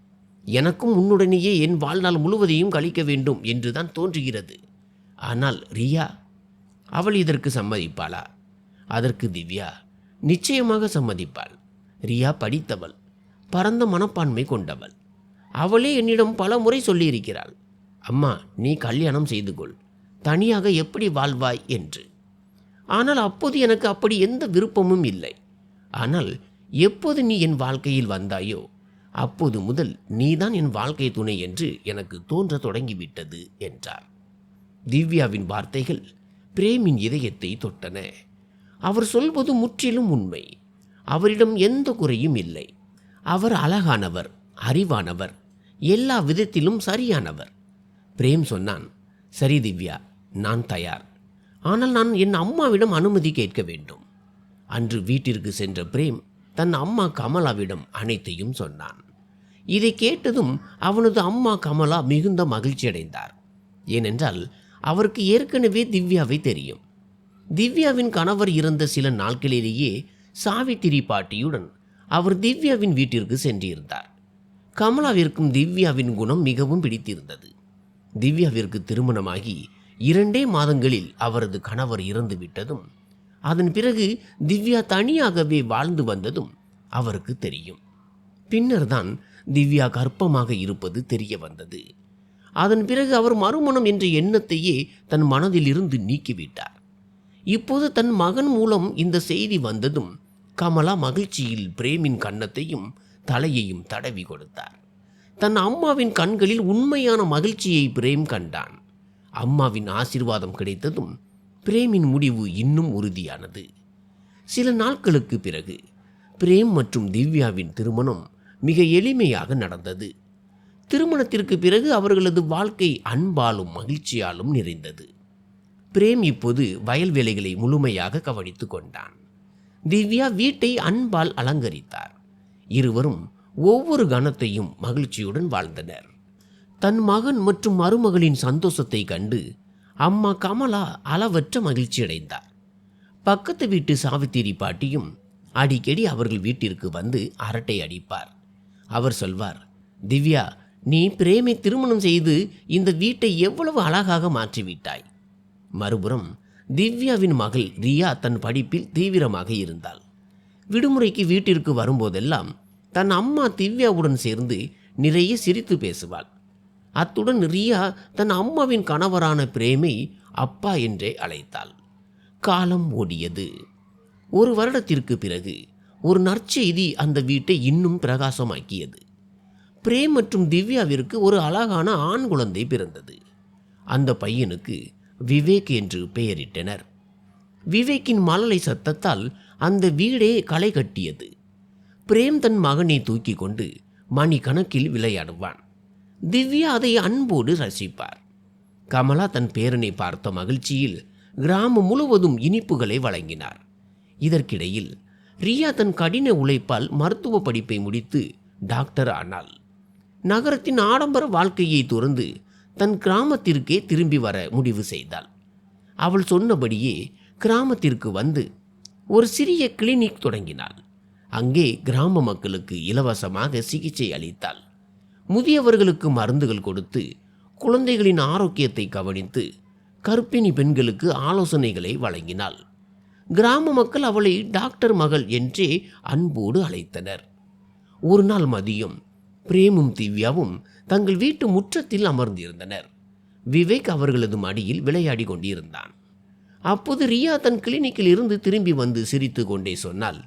A: எனக்கும் உன்னுடனேயே என் வாழ்நாள் முழுவதையும் கழிக்க வேண்டும் என்றுதான் தோன்றுகிறது. ஆனால் ரியா, அவள் இதற்கு சம்மதிப்பாளா? அதற்கு திவ்யா, நிச்சயமாக சம்மதிப்பாள். ரியா படித்தவள், பரந்த மனப்பான்மை கொண்டவள். அவளே என்னிடம் பல முறை சொல்லியிருக்கிறாள், அம்மா, நீ கல்யாணம் செய்து கொள், தனியாக எப்படி வாழ்வாய் என்று. ஆனால் அப்போது எனக்கு அப்படி எந்த விருப்பமும் இல்லை. ஆனால் எப்போது நீ என் வாழ்க்கையில் வந்தாயோ அப்போது முதல் நீதான் என் வாழ்க்கை துணை என்று எனக்கு தோன்ற தொடங்கிவிட்டது என்றார். திவ்யாவின் வார்த்தைகள் பிரேமின் இதயத்தை தொட்டன. அவர் சொல்வது முற்றிலும் உண்மை. அவரிடம் எந்த குறையும் இல்லை. அவர் அழகானவர், அறிவானவர், எல்லா விதத்திலும் சரியானவர். பிரேம் சொன்னான், சரி திவ்யா, நான் தயார். ஆனால் நான் என் அம்மாவிடம் அனுமதி கேட்க வேண்டும். அன்று வீட்டிற்கு சென்ற பிரேம் தன் அம்மா கமலாவிடம் அனைத்தையும் சொன்னான். இதை கேட்டதும் அவனது அம்மா கமலா மிகுந்த மகிழ்ச்சி அடைந்தார். ஏனென்றால் அவருக்கு ஏற்கனவே திவ்யாவை தெரியும். திவ்யாவின் கணவர் இறந்த சில நாட்களிலேயே சாவித்திரி பாட்டியுடன் அவர் திவ்யாவின் வீட்டிற்கு சென்றிருந்தார். கமலாவிற்கும் திவ்யாவின் குணம் மிகவும் பிடித்திருந்தது. திவ்யாவிற்கு திருமணமாகி 2 மாதங்களில் அவரது கணவர் இறந்து விட்டதும், அதன் பிறகு திவ்யா தனியாகவே வாழ்ந்து வந்ததும் அவருக்கு தெரியும். பின்னர்தான் திவ்யா கர்ப்பமாக இருப்பது தெரிய வந்தது. அதன் பிறகு அவர் மறுமணம் என்ற எண்ணத்தையே தன் மனதில் இருந்து நீக்கிவிட்டார். இப்போது தன் மகன் மூலம் இந்த செய்தி வந்ததும் கமலா மகிழ்ச்சியில் பிரேமின் கன்னத்தையும் தலையையும் தடவி கொடுத்தார். தன் அம்மாவின் கண்களில் உண்மையான மகிழ்ச்சியை பிரேம் கண்டான். அம்மாவின் ஆசீர்வாதம் கிடைத்ததும் பிரேமின் முடிவு இன்னும் உறுதியானது. சில நாட்களுக்கு பிறகு பிரேம் மற்றும் திவ்யாவின் திருமணம் மிக எளிமையாக நடந்தது. திருமணத்திற்கு பிறகு அவர்களது வாழ்க்கை அன்பாலும் மகிழ்ச்சியாலும் நிறைந்தது. பிரேம் இப்போது வயல் வேலைகளை முழுமையாக கவனித்து கொண்டான். திவ்யா வீட்டை அன்பால் அலங்கரித்தார். இருவரும் ஒவ்வொரு கணத்தையும் மகிழ்ச்சியுடன் வாழ்ந்தனர். தன் மகன் மற்றும் மருமகளின் சந்தோஷத்தை கண்டு அம்மா கமலா அளவற்ற மகிழ்ச்சி அடைந்தார். பக்கத்து வீட்டு சாவித்திரி பாட்டியும் அடிக்கடி அவர்கள் வீட்டிற்கு வந்து அரட்டை அடிப்பார். அவர் சொல்வார், திவ்யா, நீ பிரேமை திருமணம் செய்து இந்த வீட்டை எவ்வளவு அழகாக மாற்றிவிட்டாய். மறுபுறம் திவ்யாவின் மகள் ரியா தன் படிப்பில் தீவிரமாக இருந்தாள். விடுமுறைக்கு வீட்டிற்கு வரும்போதெல்லாம் தன் அம்மா திவ்யாவுடன் சேர்ந்து நிறைய சிரித்து பேசுவாள். அத்துடன் ரியா தன் அம்மாவின் கணவரான பிரேமை அப்பா என்றே அழைத்தாள். காலம் ஓடியது. ஒரு வருடத்திற்கு பிறகு ஒரு நற்செய்தி அந்த வீட்டை இன்னும் பிரகாசமாக்கியது. பிரேம் மற்றும் திவ்யாவிற்கு ஒரு அழகான ஆண் குழந்தை பிறந்தது. அந்த பையனுக்கு விவேக் என்று பெயரிட்டனர். விவேக்கின் மழலை சத்தத்தால் அந்த வீடே களை கட்டியது. பிரேம் தன் மகனை தூக்கி கொண்டு மணிக்கணக்கில் விளையாடுவான். திவ்யா அதை அன்போடு ரசிப்பார். கமலா தன் பேரனை பார்த்த மகிழ்ச்சியில் கிராமம் முழுவதும் இனிப்புகளை வழங்கினார். இதற்கிடையில் ரியா தன் கடின உழைப்பால் மருத்துவ படிப்பை முடித்து டாக்டர் ஆனாள். நகரத்தின் ஆடம்பர வாழ்க்கையை துறந்து தன் கிராமத்திற்கே திரும்பி வர முடிவு செய்தாள். அவள் சொன்னபடியே கிராமத்திற்கு வந்து ஒரு சிறிய கிளினிக் தொடங்கினாள். அங்கே கிராம மக்களுக்கு இலவசமாக சிகிச்சை அளித்தாள். முதியவர்களுக்கு மருந்துகள் கொடுத்து குழந்தைகளின் ஆரோக்கியத்தை கவனித்து கர்ப்பிணி பெண்களுக்கு ஆலோசனைகளை வழங்கினாள். கிராம மக்கள் அவளை டாக்டர் மகள் என்றே அன்போடு அழைத்தனர். ஒரு நாள் மதியம் பிரேமும் திவ்யாவும் தங்கள் வீட்டு முற்றத்தில் அமர்ந்திருந்தனர். விவேக் அவர்களது மடியில் விளையாடி கொண்டிருந்தான். அப்போது ரியா தன் கிளினிக்கில் இருந்து திரும்பி வந்து சிரித்து கொண்டே சொன்னாள்,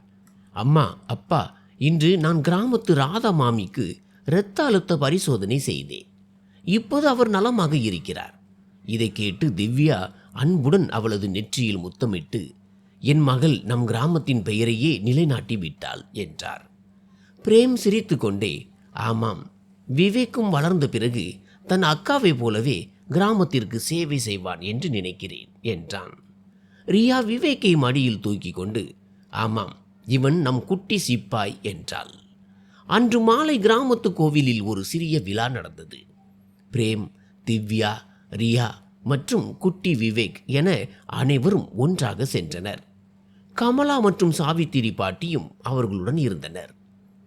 A: அம்மா, அப்பா, இன்று நான் கிராமத்து ராதா மாமிக்கு இரத்த அழுத்த பரிசோதனை செய்தேன். இப்போது அவர் நலமாக இருக்கிறார். இதை கேட்டு திவ்யா அன்புடன் அவளது நெற்றியில் முத்தமிட்டு, என் மகள் நம் கிராமத்தின் பெயரையே நிலைநாட்டி விட்டாள் என்றார். பிரேம் சிரித்து கொண்டே, ஆமாம், விவேக்கும் வளர்ந்த பிறகு தன் அக்காவை போலவே கிராமத்திற்கு சேவை செய்வான் என்று நினைக்கிறேன் என்றான். ரியா விவேக்கை மடியில் தூக்கி கொண்டு, ஆமாம், இவன் நம் குட்டி சிப்பாய் என்றாள். அன்று மாலை கிராமத்து கோவிலில் ஒரு சிறிய விழா நடந்தது. பிரேம், திவ்யா, ரியா மற்றும் குட்டி விவேக் என அனைவரும் ஒன்றாக சென்றனர். கமலா மற்றும் சாவித்திரி பாட்டியும் அவர்களுடன் இருந்தனர்.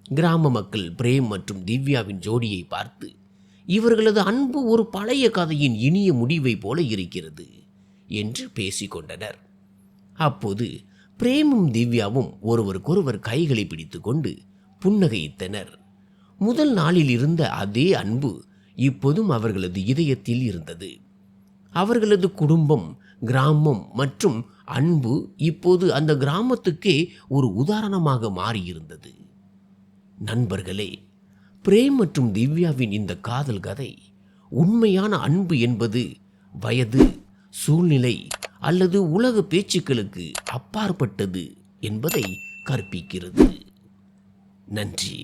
A: கிராம மக்கள் பிரேம் மற்றும் திவ்யாவின் ஜோடியை பார்த்து, இவர்களது அன்பு ஒரு பழைய கதையின் இனிய முடிவை போல இருக்கிறது என்று பேசிக்கொண்டனர். அப்போது பிரேமும் திவ்யாவும் ஒருவருக்கொருவர் கைகளை பிடித்து கொண்டு புன்னகைத்தனர். முதல் நாளில் இருந்த அதே அன்பு இப்போதும் அவர்களது இதயத்தில் இருந்தது. அவர்களது குடும்பம், கிராமம் மற்றும் அன்பு இப்போது அந்த கிராமத்துக்கே ஒரு உதாரணமாக மாறியிருந்தது. நண்பர்களே, பிரேம் மற்றும் திவ்யாவின் இந்த காதல் கதை உண்மையான அன்பு என்பது வயது, சூழ்நிலை அல்லது உலக பேச்சுக்களுக்கு அப்பாற்பட்டது என்பதை கற்பிக்கிறது. நன்றி.